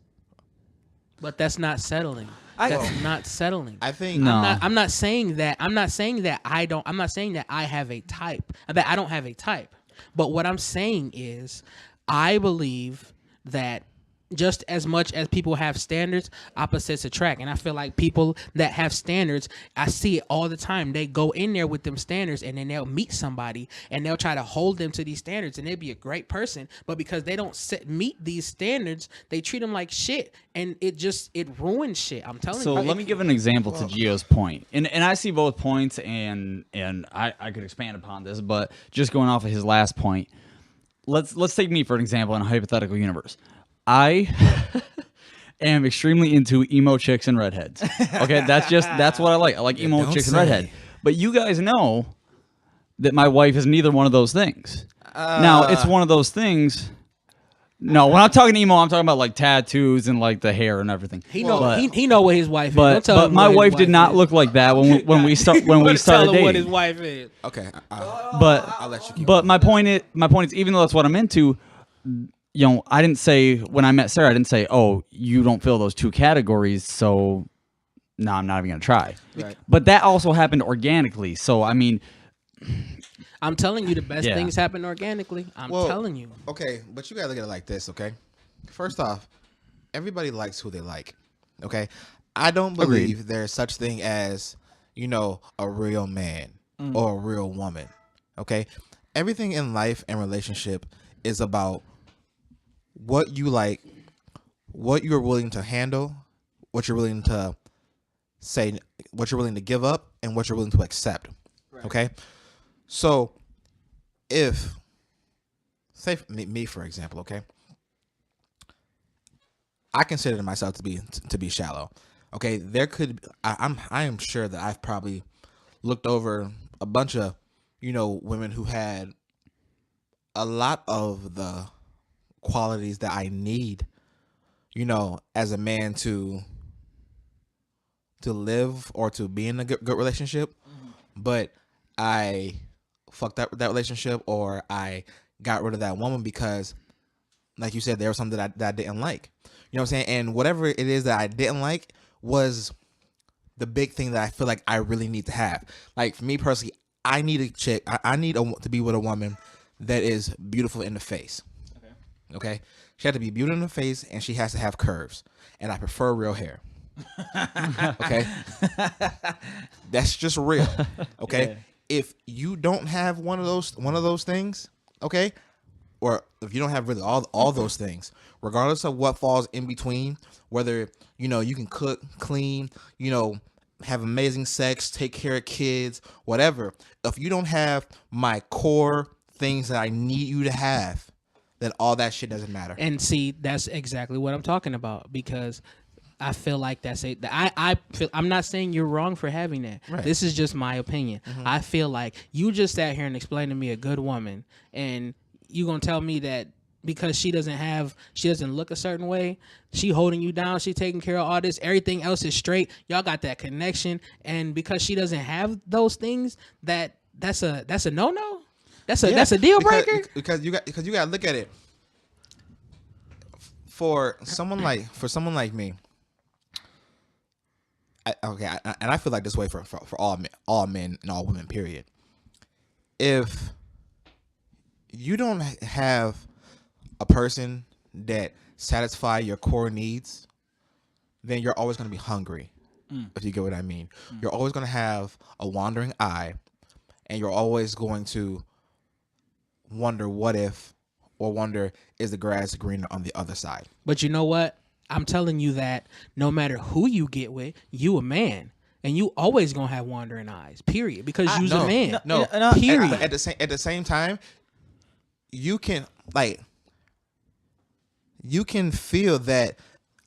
But that's not settling. That's not settling. I think No. I'm not saying that. I'm not saying that I'm not saying that I have a type. That I don't have a type. But what I'm saying is, I believe that just as much as people have standards, opposites attract. And I feel like people that have standards, I see it all the time. They go in there with them standards, and then they'll meet somebody and they'll try to hold them to these standards, and they'll be a great person. But because they don't meet these standards, they treat them like shit, and it ruins shit. I'm telling you. So let me give an example to Gio's point. And I see both points, and I could expand upon this, but just going off of his last point, let's take me for an example in a hypothetical universe. I am extremely into emo chicks and redheads. Okay, that's what I like. I like emo chicks and redhead. But you guys know that my wife is neither one of those things. Now, it's one of those things. No, when I'm talking emo, I'm talking about like tattoos and like the hair and everything. He know what his wife is. But my wife did not look like that when we started tell him dating. what his wife is. Okay, I'll let you keep But my point is, even though that's what I'm into, you know, I didn't say when I met Sarah, I didn't say, oh, you don't fill those two categories, so no, I'm not even gonna try. Right. But that also happened organically. So I mean, I'm telling you, the best things happen organically. I'm telling you. Okay, but you gotta look at it like this, okay? First off, everybody likes who they like, okay? I don't believe there's such thing as, you know, a real man or a real woman, okay? Everything in life and relationship is about what you like, what you're willing to handle, what you're willing to say, what you're willing to give up, and what you're willing to accept, okay? So, if, say me for example, okay, I consider myself to be shallow. Okay, there could I am sure that I've probably looked over a bunch of, you know, women who had a lot of the qualities that I need, you know, as a man to live or to be in a good relationship, but I fucked up that relationship, or I got rid of that woman because, like you said, there was something that I didn't like. You know what I'm saying? And whatever it is that I didn't like was the big thing that I feel like I really need to have. Like, for me personally, I need a chick. I need to be with a woman that is beautiful in the face. Okay? She has to be beautiful in the face, and she has to have curves. And I prefer real hair. Okay? That's just real. Okay? Yeah. If you don't have one of those things, okay, or if you don't have really all those things, regardless of what falls in between, whether, you know, you can cook, clean, you know, have amazing sex, take care of kids, whatever, if you don't have my core things that I need you to have, then all that shit doesn't matter. And see, that's exactly what I'm talking about, because I feel like I'm not saying you're wrong for having that. Right. This is just my opinion. I feel like you just sat here and explained to me a good woman, and you gonna tell me that because she doesn't look a certain way, she holding you down, she taking care of all this, everything else is straight, y'all got that connection, and because she doesn't have those things, that's a no-no? That's a deal breaker? Because you got to look at it. For someone like me, I feel like this way for all men and all women, period. If you don't have a person that satisfy your core needs, then you're always going to be hungry, if you get what I mean. You're always going to have a wandering eye, and you're always going to wonder what if, or wonder, is the grass greener on the other side? But you know what? I'm telling you that no matter who you get with, you a man, and you always gonna have wandering eyes. Period. Because you's a man. No. Period. At the same time, you can feel that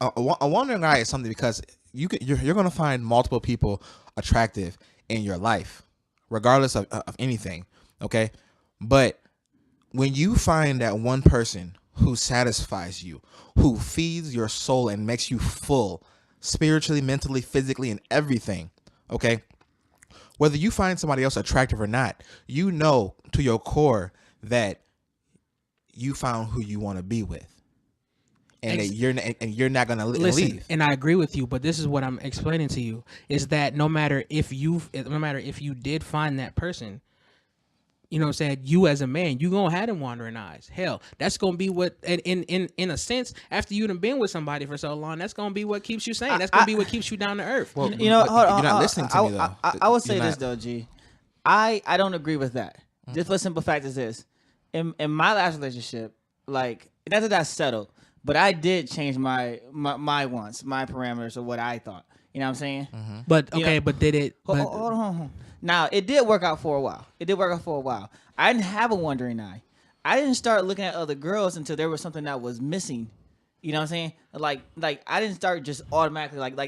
a wandering eye is something, because you're gonna find multiple people attractive in your life, regardless of anything. Okay, but when you find that one person who satisfies you, who feeds your soul and makes you full spiritually, mentally, physically, and everything, okay, whether you find somebody else attractive or not, you know to your core that you found who you want to be with, and that you're not gonna leave. And I agree with you, but this is what I'm explaining to you: is that no matter if you did find that person, you know what I'm saying, you as a man, you gonna have them wandering eyes. Hell, that's gonna be what, in a sense, after you done been with somebody for so long, that's gonna be what keeps you sane. That's gonna be what keeps you down to earth. Well, You know, hold on, you're not listening to me though. I would say You're this not. though, G. I don't agree with that. Just for the simple fact is this: in my last relationship, like not that I settled, but I did change my wants, my parameters of what I thought. You know what I'm saying? But You okay, know- but did it? Hold But, on. Now it did work out for a while. I didn't have a wandering eye. I didn't start looking at other girls until there was something that was missing. You know what I'm saying? Like I didn't start just automatically like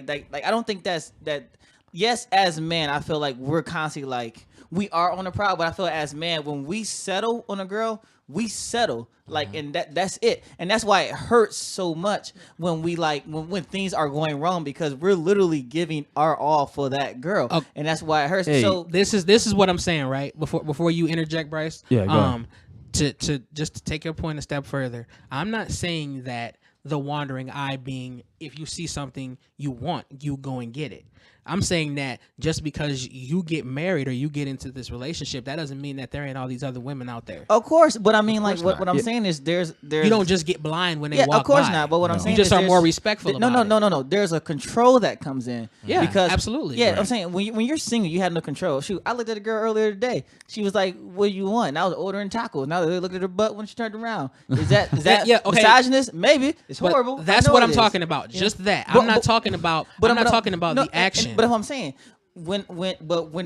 I don't think that's that. Yes, as men, I feel like we're constantly like we are on the prowl, but I feel like as men, when we settle on a girl, we settle like, and that's it, and that's why it hurts so much when we like when things are going wrong because we're literally giving our all for that girl, and that's why it hurts. Hey. So this is what I'm saying, right? Before you interject, Bryce. Yeah, go ahead. To just to take your point a step further, I'm not saying that the wandering eye being if you see something you want, you go and get it. I'm saying that just because you get married or you get into this relationship, that doesn't mean that there ain't all these other women out there. of course, but I mean, like course what I'm saying is there's You don't just get blind when they yeah, walk of course by. not. But what I'm You saying just is are more there's- respectful No, about it. no. There's a control that comes in. Yeah, because absolutely. Yeah, Right. I'm saying when you're single, you have no control. Shoot, I looked at a girl earlier today. She was like, "What do you want?" And I was ordering tacos. Now they looked at her butt when she turned around. Is that Yeah, okay. misogynist? Maybe it's But horrible. that's I know what it I'm is. talking about. Just that. But- I'm not but- talking about. But I'm not talking about no, the action. But if I'm saying when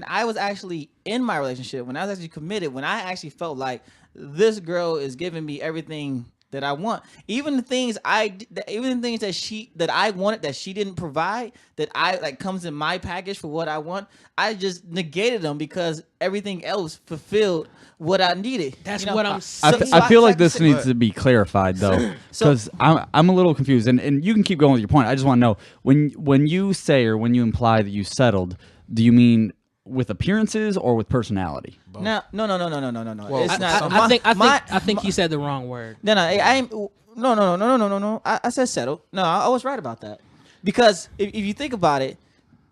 I was actually in my relationship, when I was actually committed, when I actually felt like this girl is giving me everything that I want, even the things that I wanted that she didn't provide, that I like comes in my package for what I want, I just negated them because everything else fulfilled what I needed. That's You know? what I'm I, saying. I feel like can this say- needs to be clarified though, So- because I'm a little confused, and you can keep going with your point. I just want to know when you say or when you imply that you settled, do you mean with appearances or with personality? No. Well, It's I- not. I think he said the wrong word. No, no. I said settled. No, I was right about that. Because if you think about it,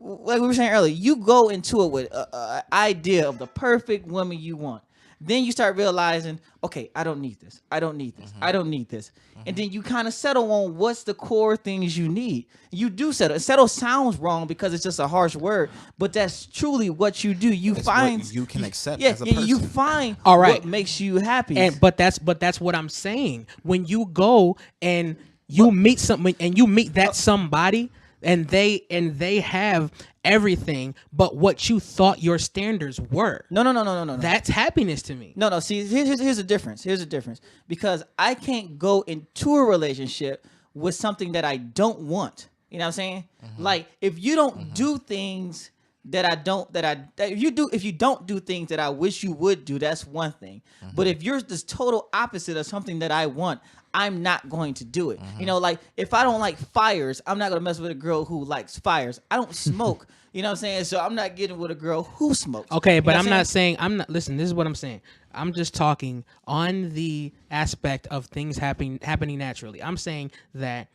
like we were saying earlier, you go into it with an idea of the perfect woman you want. Then you start realizing, okay, I don't need this. I don't need this. I don't need this. And then you kind of settle on what's the core things you need. You do settle. And settle sounds wrong because it's just a harsh word, but that's truly what you do. You It's find what you can accept yeah, as a you person. find All right. what makes you happy. But that's what I'm saying. When you go and you meet something and you meet that somebody and they have everything but what you thought your standards were. No. That's happiness to me. No. See, here's the difference. Here's the difference. Because I can't go into a relationship with something that I don't want. You know what I'm saying? Like if you don't do things if you don't do things that I wish you would do, that's one thing. But if you're this total opposite of something that I want, I'm not going to do it. You know, like if I don't like fires, I'm not gonna mess with a girl who likes fires. I don't smoke. You know what I'm saying? So I'm not getting with a girl who smokes. Okay, You but know I'm what not saying listen, this is what I'm saying. I'm just talking on the aspect of things happening naturally. I'm saying that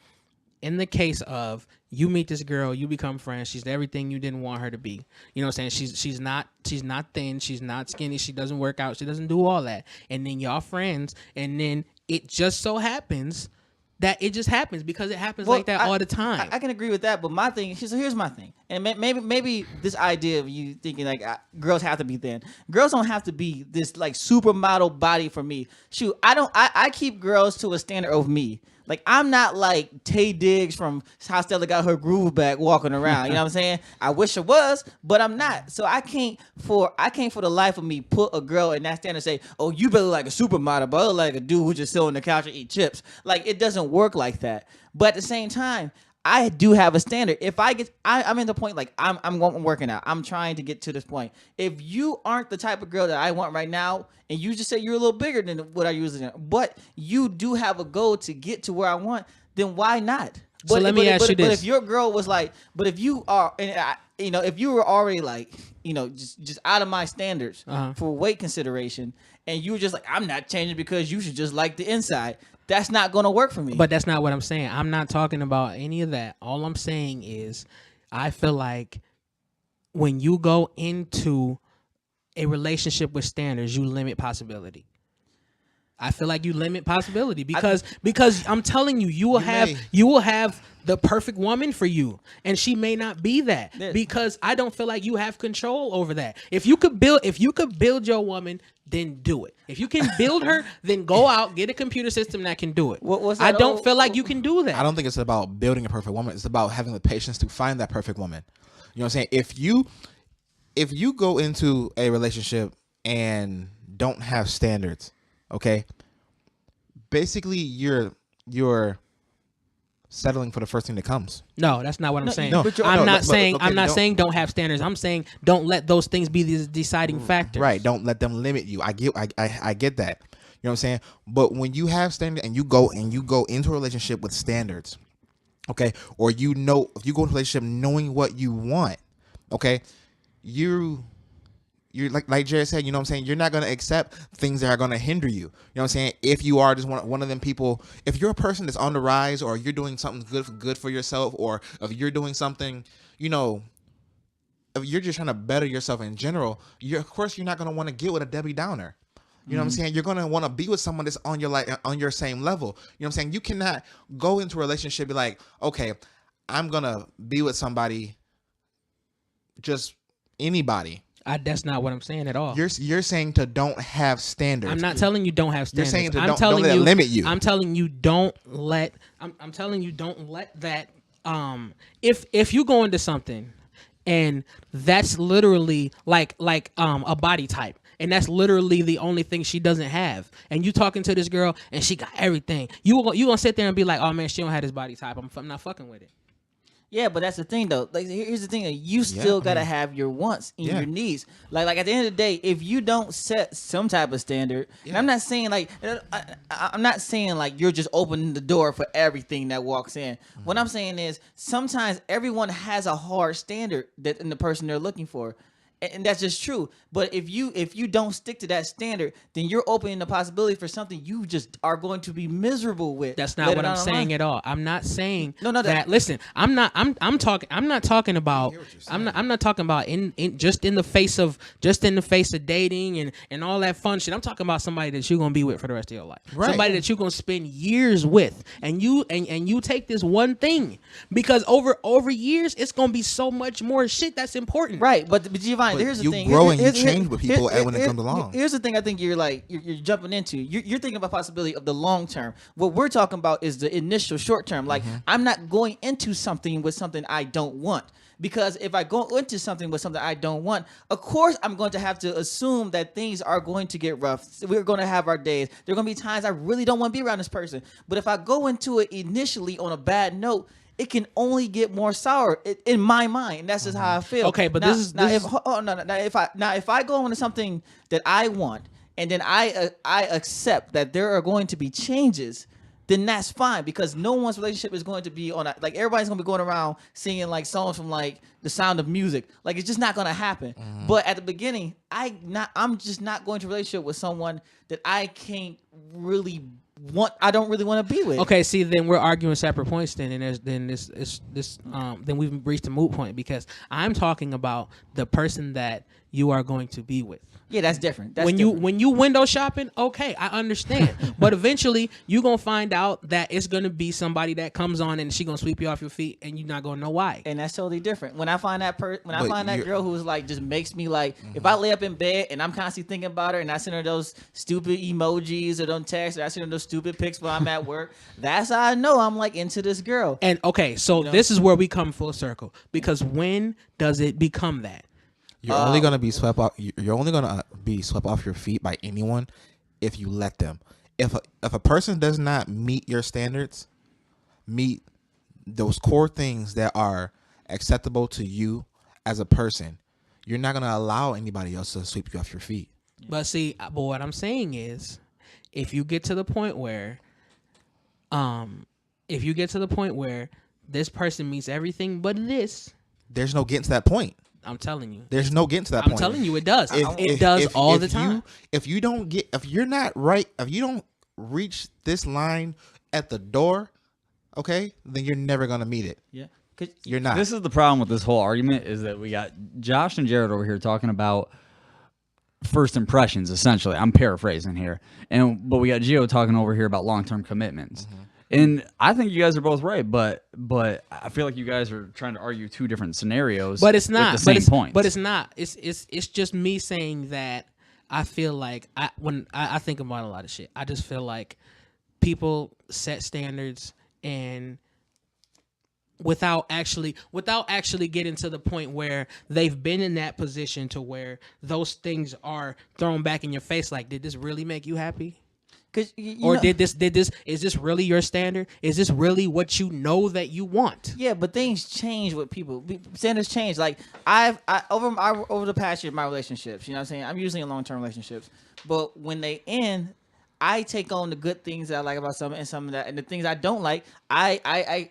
in the case of you meet this girl, you become friends, she's everything you didn't want her to be. You know what I'm saying? She's not thin, she's not skinny, she doesn't work out, she doesn't do all that. And then y'all friends, and then it just so happens that it just happens because it happens like that all the time. I can agree with that, but my thing. So here's my thing, and maybe this idea of you thinking like girls have to be thin. Girls don't have to be this like supermodel body for me. Shoot, I keep girls to a standard of me. Like I'm not like Tay Diggs from How Stella Got Her Groove Back walking around. You know what I'm saying? I wish I was, but I'm not. So I can't for the life of me put a girl in that standard and say, oh, you better look like a supermodel, but I look like a dude who just sit on the couch and eat chips. Like it doesn't work like that. But at the same time, I do have a standard. If I'm in the point like I'm working out. I'm trying to get to this point. If you aren't the type of girl that I want right now, and you just say you're a little bigger than what I usually am, but you do have a goal to get to where I want, then why not? So let me ask you this. But if your girl was like, but if you are, if you were already like, just out of my standards for weight consideration, and you were just like, I'm not changing because you should just like the inside. That's not going to work for me. But that's not what I'm saying. I'm not talking about any of that. All I'm saying is I feel like when you go into a relationship with standards, you limit possibility. I feel like you limit possibility because I'm telling you, you will have the perfect woman for you, and she may not be that because I don't feel like you have control over that. If you could build your woman, then do it. If you can build her, then go out, get a computer system that can do it. I don't feel like you can do that. I don't think it's about building a perfect woman. It's about having the patience to find that perfect woman. You know what I'm saying? If you go into a relationship and don't have standards, okay, basically you're settling for the first thing that comes. No, that's not what I'm saying. No, I'm not saying don't have standards. I'm saying don't let those things be the deciding factor. Right. Don't let them limit you. I get that. You know what I'm saying? But when you have standards and you go into a relationship with standards, okay, or if you go into a relationship knowing what you want, okay, you're like Jarrett said, you know what I'm saying? You're not going to accept things that are going to hinder you. You know what I'm saying? If you are just one of them people, if you're a person that's on the rise, or you're doing something good for yourself, or if you're doing something, you know, if you're just trying to better yourself in general, of course you're not going to want to get with a Debbie Downer. You know what I'm saying? You're going to want to be with someone that's on your same level. You know what I'm saying? You cannot go into a relationship and be like, okay, I'm going to be with somebody, just anybody. That's not what I'm saying at all. You're saying to don't have standards. I'm not telling you don't have standards. You're saying to don't let it limit you. I'm telling you don't let. I'm telling you don't let that. If you go into something, and that's literally like a body type, and that's literally the only thing she doesn't have, and you talking to this girl and she got everything, you gonna sit there and be like, oh man, she don't have this body type. I'm not fucking with it. Yeah, but that's the thing though. Like, here's the thing: you still gotta have your wants and your needs. Like at the end of the day, if you don't set some type of standard, and I'm not saying like you're just opening the door for everything that walks in. What I'm saying is sometimes everyone has a hard standard that in the person they're looking for. And that's just true. But if you don't stick to that standard, then you're opening the possibility for something you just are going to be miserable with. That's not what I'm saying at all. I'm not saying that. Listen, I'm not talking about just in the face of dating and all that fun shit. I'm talking about somebody that you're gonna be with for the rest of your life. Right. Somebody that you're gonna spend years with, and you take this one thing, because over years it's gonna be so much more shit that's important. Right, but Giovanni, here's the thing. You grow and you change with people when it comes along. Here's the thing I think you're jumping into. You're thinking about possibility of the long term. What we're talking about is the initial short term. Like, I'm not going into something with something I don't want. Because if I go into something with something I don't want, of course I'm going to have to assume that things are going to get rough. We're going to have our days. There are going to be times I really don't want to be around this person. But if I go into it initially on a bad note, it can only get more sour in my mind. And that's just how I feel. Okay, but if I go into something that I want, and then I accept that there are going to be changes, then that's fine, because no one's relationship is going to be on a, like, everybody's gonna be going around singing like songs from like The Sound of Music. Like, it's just not gonna happen. But at the beginning, I'm just not going to a relationship with someone that I can't really want. I don't really want to be with. Okay, see, then we're arguing separate points then, and then we've reached a moot point, because I'm talking about the person that you are going to be with. Yeah, that's different. When you window shopping, okay, I understand. But eventually, you're going to find out that it's going to be somebody that comes on and she's going to sweep you off your feet, and you're not going to know why. And that's totally different. When I find that girl who's like, just makes me like, if I lay up in bed and I'm constantly thinking about her, and I send her those stupid emojis or don't text, or I send her those stupid pics while I'm at work, that's how I know I'm like into this girl. And okay, so this is where we come full circle, because when does it become that? You're only gonna be swept off. You're only gonna be swept off your feet by anyone if you let them. If a person does not meet your standards, meet those core things that are acceptable to you as a person, you're not gonna allow anybody else to sweep you off your feet. But see, what I'm saying is, if you get to the point where, this person meets everything but this, there's no getting to that point. I'm telling you. There's no getting to that point. I'm telling you, it does. It does all the time. If you don't reach this line at the door, okay, then you're never gonna meet it. Yeah. You're not. This is the problem with this whole argument, is that we got Josh and Jarrett over here talking about first impressions, essentially. I'm paraphrasing here, but we got Gio talking over here about long-term commitments, and I think you guys are both right. But I feel like you guys are trying to argue two different scenarios. But it's not with the same points. But it's not. It's just me saying that I feel like when I think about a lot of shit, I just feel like people set standards and without actually getting to the point where they've been in that position to where those things are thrown back in your face. Like, did this really make you happy? Or did this is this really your standard? Is this really what you know that you want? Yeah, but things change with people. Standards change. Like over the past year, my relationships, you know what I'm saying? I'm usually in long-term relationships, but when they end, I take on the good things that I like about some of that, and the things I don't like, I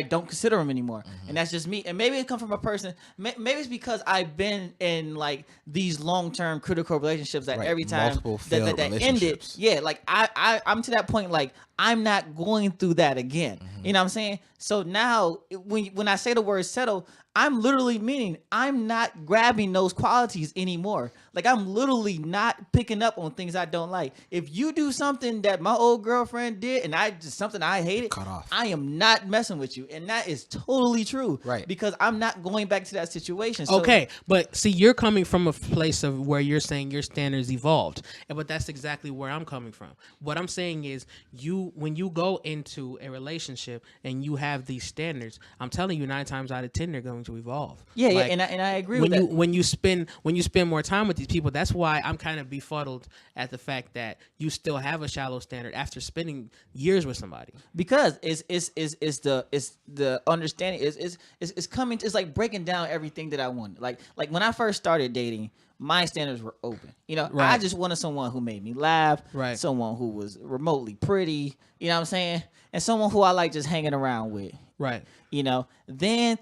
don't consider them anymore, and that's just me. And maybe it comes from a person. Maybe it's because I've been in like these long-term critical relationships that every time that ended, yeah, like I'm to that point, like I'm not going through that again. You know what I'm saying? So now when I say the word settle, I'm literally meaning I'm not grabbing those qualities anymore. Like, I'm literally not picking up on things I don't like. If you do something that my old girlfriend did and something I hated, cut off. I am not messing with you. And that is totally true. Right. Because I'm not going back to that situation. So, okay, but see, you're coming from a place of where you're saying your standards evolved. But that's exactly where I'm coming from. What I'm saying is when you go into a relationship and you have these standards, I'm telling you 9 times out of 10 they're going to evolve. Yeah, like, and I agree with that. When you spend more time with these people, that's why I'm kind of befuddled at the fact that you still have a shallow standard after spending years with somebody. Because it's the understanding is coming. It's like breaking down everything that I wanted. Like when I first started dating, my standards were open. You know, right. I just wanted someone who made me laugh, right. Someone who was remotely pretty, you know what I'm saying? And someone who I like just hanging around with. Right. You know, then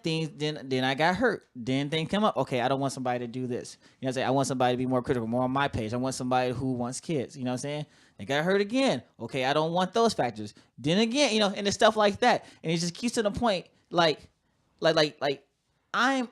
I got hurt. Then things come up. Okay, I don't want somebody to do this. You know what I'm saying? I want somebody to be more critical, more on my page. I want somebody who wants kids. You know what I'm saying? They got hurt again. Okay, I don't want those factors. Then again, you know, and it's stuff like that. And it just keeps to the point, like I'm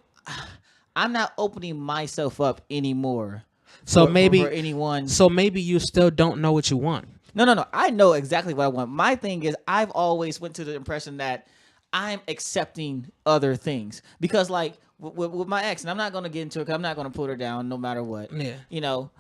not opening myself up anymore. So for anyone. So maybe you still don't know what you want. No. I know exactly what I want. My thing is I've always went to the impression that I'm accepting other things because, like, with my ex, and I'm not going to get into it because I'm not going to put her down no matter what. Yeah. You know,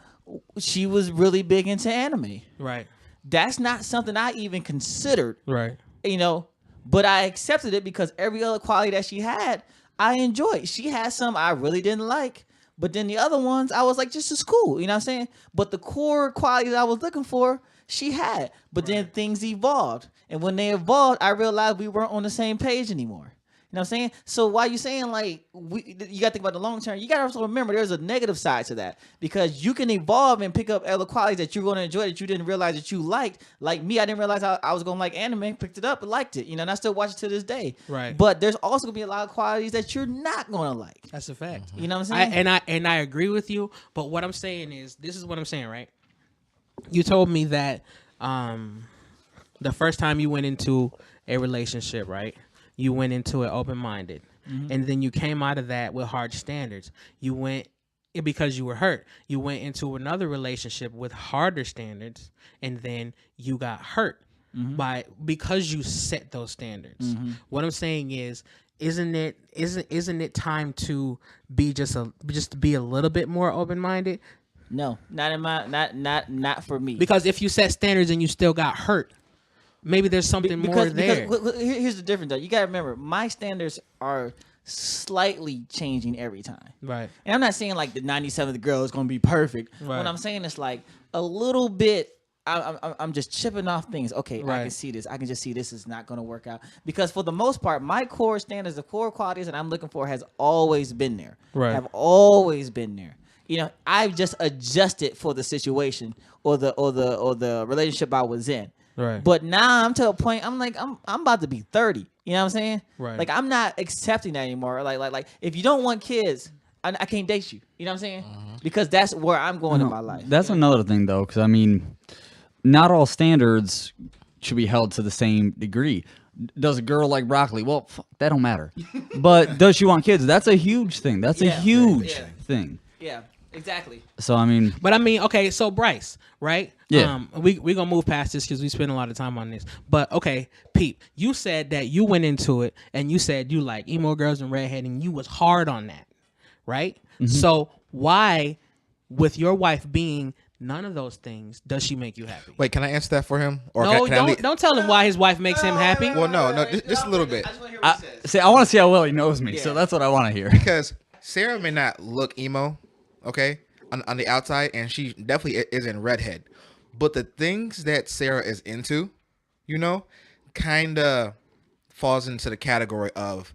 she was really big into anime. Right. That's not something I even considered. Right. You know, but I accepted it because every other quality that she had, I enjoyed. She had some I really didn't like, but then the other ones, I was like, just as cool. You know what I'm saying? But the core qualities I was looking for, she had. But then things evolved. And when they evolved, I realized we weren't on the same page anymore. You know what I'm saying? So while you're saying, like, you got to think about the long term, you got to also remember there's a negative side to that. Because you can evolve and pick up other qualities that you're going to enjoy that you didn't realize that you liked. Like me, I didn't realize I was going to like anime, picked it up and liked it. You know, and I still watch it to this day. Right. But there's also going to be a lot of qualities that you're not going to like. That's a fact. You know what I'm saying? And I agree with you. But what I'm saying is, this is what I'm saying, right? You told me that the first time you went into a relationship, right? You went into it open-minded. Mm-hmm. And then you came out of that with hard standards. You went, because you were hurt, you went into another relationship with harder standards, and then you got hurt because you set those standards. Mm-hmm. What I'm saying is, isn't it time to be just be a little bit more open-minded? No, not for me. Because if you set standards and you still got hurt, maybe there's something more there. Because here's the difference, though. You got to remember, my standards are slightly changing every time. Right. And I'm not saying like the 97th girl is going to be perfect. Right. What I'm saying is like a little bit. I'm just chipping off things. Okay, right. I can see this. I can just see this is not going to work out. Because for the most part, my core standards, the core qualities that I'm looking for has always been there. Right. Have always been there. You know, I've just adjusted for the situation or the relationship I was in. Right. But now I'm to a point. I'm like, I'm about to be 30. You know what I'm saying? Right. Like, I'm not accepting that anymore. Like if you don't want kids, I can't date you. You know what I'm saying? Because that's where I'm going in my life. That's another thing, though, because I mean, not all standards should be held to the same degree. Does a girl like broccoli? Well, that don't matter. But does she want kids? That's a huge thing. That's a huge thing. Yeah. Exactly. So I mean, But I mean, okay, so Bryce, right? Yeah. We gonna move past this because we spend a lot of time on this. But okay, Pete, you said that you went into it and you said you like emo girls and redhead, and you was hard on that, right? So why, with your wife being none of those things, does she make you happy? Wait, can I answer that for him? Or No, can I don't tell him why his wife makes him happy. Well, no, just a little bit. I just want to hear what he says. see, I want to see how well he knows me. So Yeah. that's what I want to hear. Because Sarah may not look emo, okay, on the outside, and she definitely isn't redhead. But the things that Sarah is into, you know, kind of falls into the category of,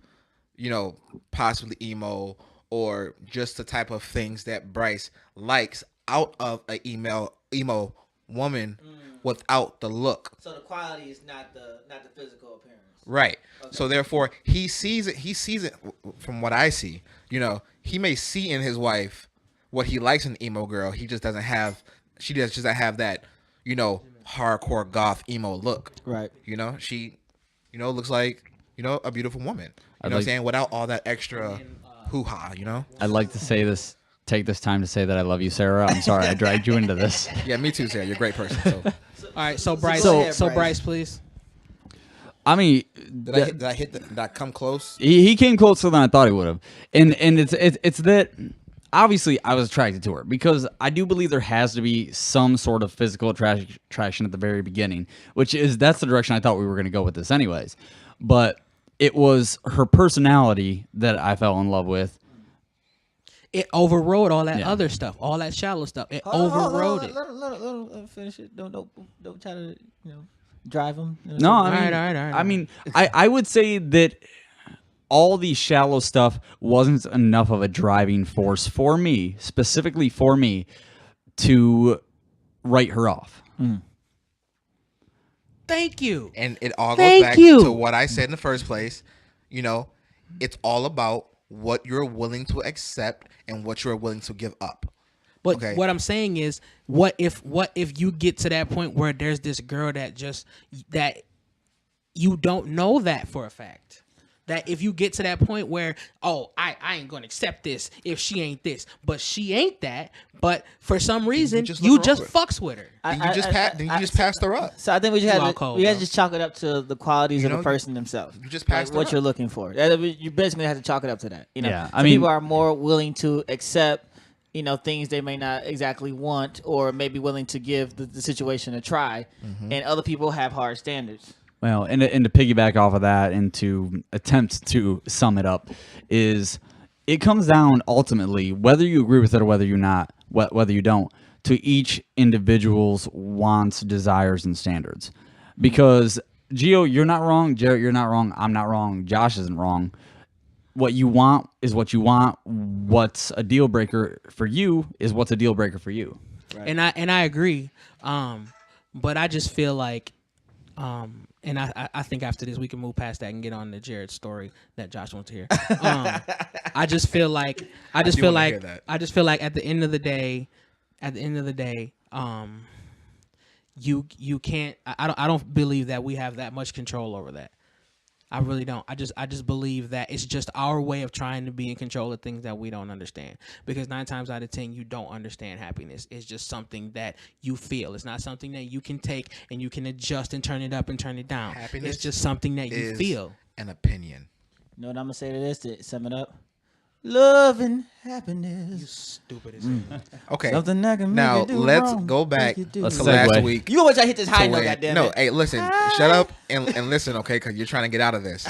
you know, possibly emo or just the type of things that Bryce likes out of a emo woman without the look. So the quality is not the physical appearance. Right. So therefore, he sees it from what I see. You know, he may see in his wife what he likes in an emo girl. She just doesn't have that, you know, hardcore goth emo look. Right. You know, she, you know, looks like, you know, a beautiful woman. You know what I'm saying? Without all that extra hoo-ha, you know? I'd like to take this time to say that I love you, Sarah. I'm sorry I dragged you into this. Yeah, me too, Sarah. You're a great person. So All right, so Bryce, go ahead, so Bryce. Bryce, please. I mean, did I come close? he came closer than I thought he would have, and it's that obviously I was attracted to her because I do believe there has to be some sort of physical attraction at the very beginning, that's the direction I thought we were going to go with this anyways. But it was her personality that I fell in love with. It overrode all that Yeah. other stuff, all that shallow stuff. It Hold on, overrode it. Let him finish it. Don't try to drive him. No, I mean, All right. I mean, I would say that all the shallow stuff wasn't enough of a driving force for me, specifically for me, to write her off. Thank you. And it all goes Thank back you. to what I said in the first place. You know, it's all about what you're willing to accept and what you're willing to give up. But Okay. what I'm saying is, what if you get to that point where there's this girl that you don't know that for a fact? That if you get to that point where, I ain't gonna accept this if she ain't this, but she ain't that, but for some reason just you look her just over. fucks with her. Then you just passed her up. So I think we just You all had cold, we had bro. to just chalk it up to the qualities of know, the person themselves. you just passed her what up. you're looking for. You basically have to chalk it up to that. You know, Yeah, I Some mean- people are more willing to accept, things they may not exactly want, or maybe willing to give the situation a try, and other people have hard standards. Well, and to piggyback off of that and to attempt to sum it up is it comes down ultimately, whether you agree with it or whether you don't, to each individual's wants, desires, and standards. Because Gio, you're not wrong. Jarrett, you're not wrong. I'm not wrong. Josh isn't wrong. What you want is what you want. What's a deal breaker for you is what's a deal breaker for you. Right. And I agree. But I just feel like, and I think after this we can move past that and get on to Jarrett's story that Josh wants to hear. I just feel like at the end of the day, you can't. I don't believe that we have that much control over that. I really don't. I just believe that it's just our way of trying to be in control of things that we don't understand. Because 9 times out of 10, you don't understand happiness. It's just something that you feel. It's not something that you can take and you can adjust and turn it up and turn it down. Happiness it's just something that you is feel. an opinion. You know what I'm gonna say to this to sum it up? Love and happiness. Stupid as hell. Okay. Something that can make Now you do let's wrong, go back make to you do Let's right. segue. last week. You gonna try to hit this high to note, when- goddamn no, it. hey, listen, shut up and listen, okay? Because you're trying to get out of this.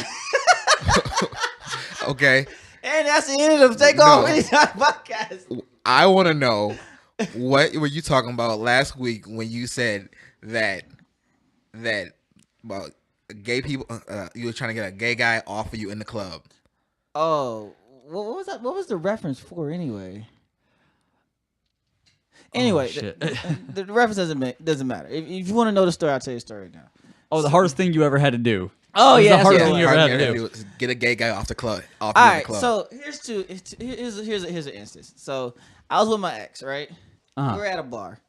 Okay. And that's the end of the Takeoff No. Anytime podcast. I want to know what were you talking about last week when you said that about gay people? You were trying to get a gay guy off of you in the club. Oh, what was that? What was the reference for anyway? Anyway, shit. the reference doesn't matter. If you want to know the story, I'll tell you the story now. Oh, the hardest thing you ever had to do. Oh, It was yeah, the that's hardest what thing it you was. ever All had you to gotta do. do is get a gay guy off the club. Off All you in the right, club. so here's an instance. So I was with my ex, right? Uh-huh. We were at a bar,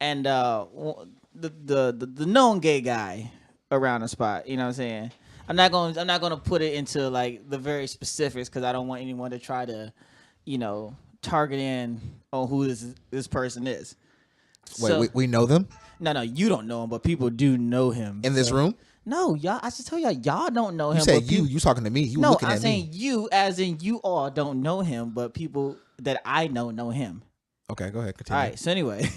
and the known gay guy around the spot. You know what I'm saying? I'm not going to put it into like the very specifics because I don't want anyone to try to, targeting on who this person is. Wait, So, we know them no, you don't know him, but people do know him. in this room? No, y'all. I just tell y'all don't know him. You said but you talking to me. You no, looking I'm at saying me. you, as in you all don't know him, but people that I know him. Okay, go ahead. Continue. All right. So anyway,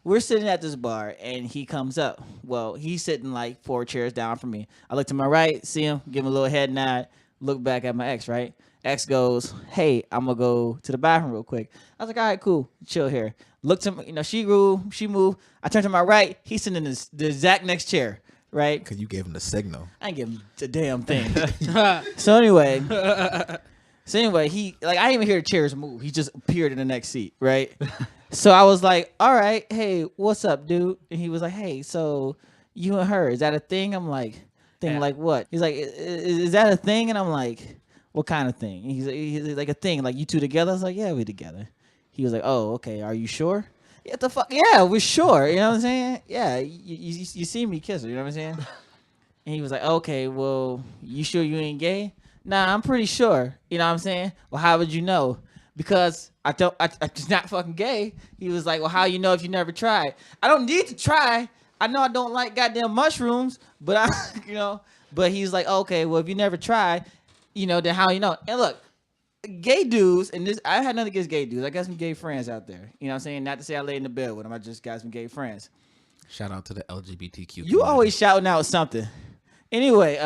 we're sitting at this bar, and he comes up. Well, he's sitting like 4 chairs down from me. I look to my right, see him, give him a little head nod, look back at my ex. Right. Ex goes, "Hey, I'm gonna go to the bathroom real quick." I was like, "All right, cool, chill here." Looked to me, she moved. I turned to my right. He's sitting in the exact next chair. Right. Because you gave him the signal. I ain't give him the damn thing. So anyway, he I didn't even hear the chairs move. He just appeared in the next seat, right? So I was like, "All right, hey, what's up, dude?" And he was like, "Hey, so you and her, is that a thing?" I'm like, "Thing like what?" He's like, "Is that a thing?" And I'm like, "What kind of thing?" And he's like, "A thing, like you two together?" I was like, "Yeah, we together." He was like, "Oh, okay, are you sure?" Yeah, the fuck? Yeah, we're sure. You know what I'm saying? Yeah, you see me kiss her. You know what I'm saying? And he was like, "Okay, well, you sure you ain't gay?" "Nah, I'm pretty sure." You know what I'm saying? "Well, how would you know?" "Because I'm just not fucking gay." He was like, "Well, how you know if you never tried?" "I don't need to try. I know I don't like goddamn mushrooms, but But he's like, "Okay, well, if you never tried, then how you know?" And look, gay dudes, and this, I had nothing against gay dudes. I got some gay friends out there. You know what I'm saying? Not to say I laid in the bed with them. I just got some gay friends. Shout out to the LGBTQ. You community. always shouting out something. Anyway,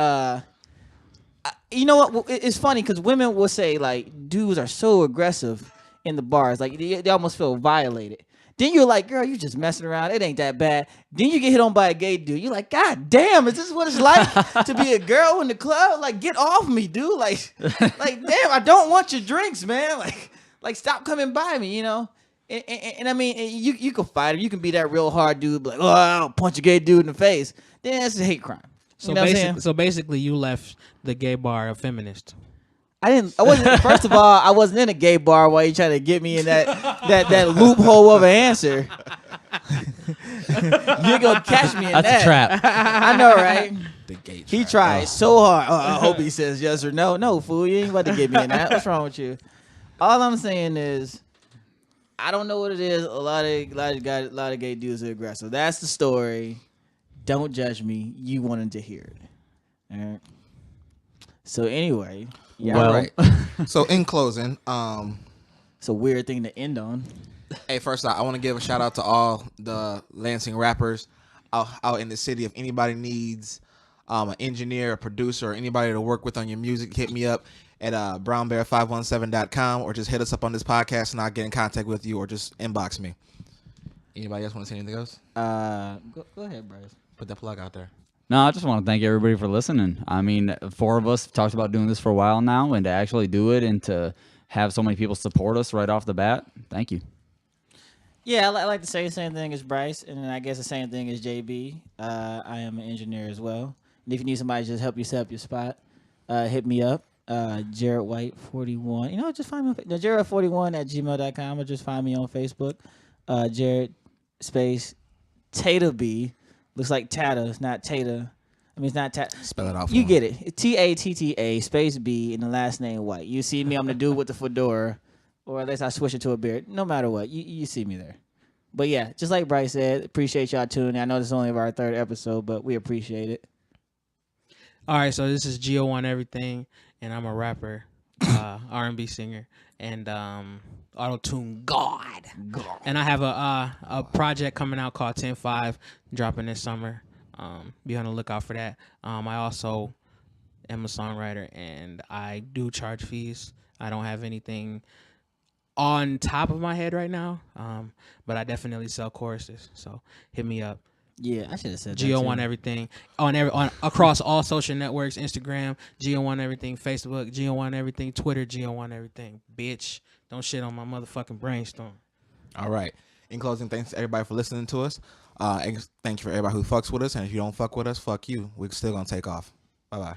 you know what? It's funny because women will say like dudes are so aggressive in the bars, like they almost feel violated. Then you're like, "Girl, you just messing around. It ain't that bad." Then you get hit on by a gay dude. You're like, "God damn, is this what it's like to be a girl in the club? Like, get off me, dude. Like, damn, I don't want your drinks, man. Like, stop coming by me, And I mean, you can fight him. You can be that real hard dude, like, "Oh, I'll punch a gay dude in the face." Then that's a hate crime. So basically, you left the gay bar a feminist. I wasn't. First of all, I wasn't in a gay bar while you trying to get me in that loophole of an answer. You're gonna catch me in That's that. a trap. I know, right? The gate. He tried so hard. Oh, I hope he says yes or no. No, fool, you ain't about to get me in that. What's wrong with you? All I'm saying is, I don't know what it is. A lot of gay dudes are aggressive. That's the story. Don't judge me. You wanted to hear it. All right. So anyway, yeah. Well, Right. So in closing, It's a weird thing to end on. hey, first off, I want to give a shout out to all the Lansing rappers out in the city. If anybody needs an engineer, a producer, or anybody to work with on your music, hit me up at brownbear517.com or just hit us up on this podcast and I'll get in contact with you or just inbox me. Anybody else want to say anything else? Go ahead, Bryce. Put that plug out there. No, I just want to thank everybody for listening. I mean, 4 of us have talked about doing this for a while now, and to actually do it and to have so many people support us right off the bat, thank you. Yeah, I like to say the same thing as Bryce, and then I guess the same thing as JB. I am an engineer as well. And if you need somebody to just help you set up your spot, hit me up. Jarrett White 41. Just find me on Jarrett41@gmail.com or just find me on Facebook. Jarrett space Tata B. Looks like Tata. It's not Tata. I mean, it's not Tata. Spell it off. You get it. Tatta space B and the last name White. You see me, I'm the dude with the fedora. Or at least I switch it to a beard. No matter what, you see me there. But yeah, just like Bryce said, appreciate y'all tuning in. I know this is only our 3rd episode, but we appreciate it. All right, so this is Geo on Everything, and I'm a rapper, R&B singer, and auto-tune God. And I have a project coming out called 10-5, dropping this summer. Be on the lookout for that. I also am a songwriter, and I do charge fees. I don't have anything on top of my head right now, but I definitely sell choruses. So hit me up. Yeah, I should have said Geo that on too. Everything on across all social networks: Instagram, Geo on Everything, Facebook, Geo on Everything, Twitter, Geo on Everything. Bitch, don't shit on my motherfucking brainstorm. All right. In closing, thanks to everybody for listening to us. Thank you for everybody who fucks with us, and if you don't fuck with us, fuck you. We're still gonna take off. Bye bye.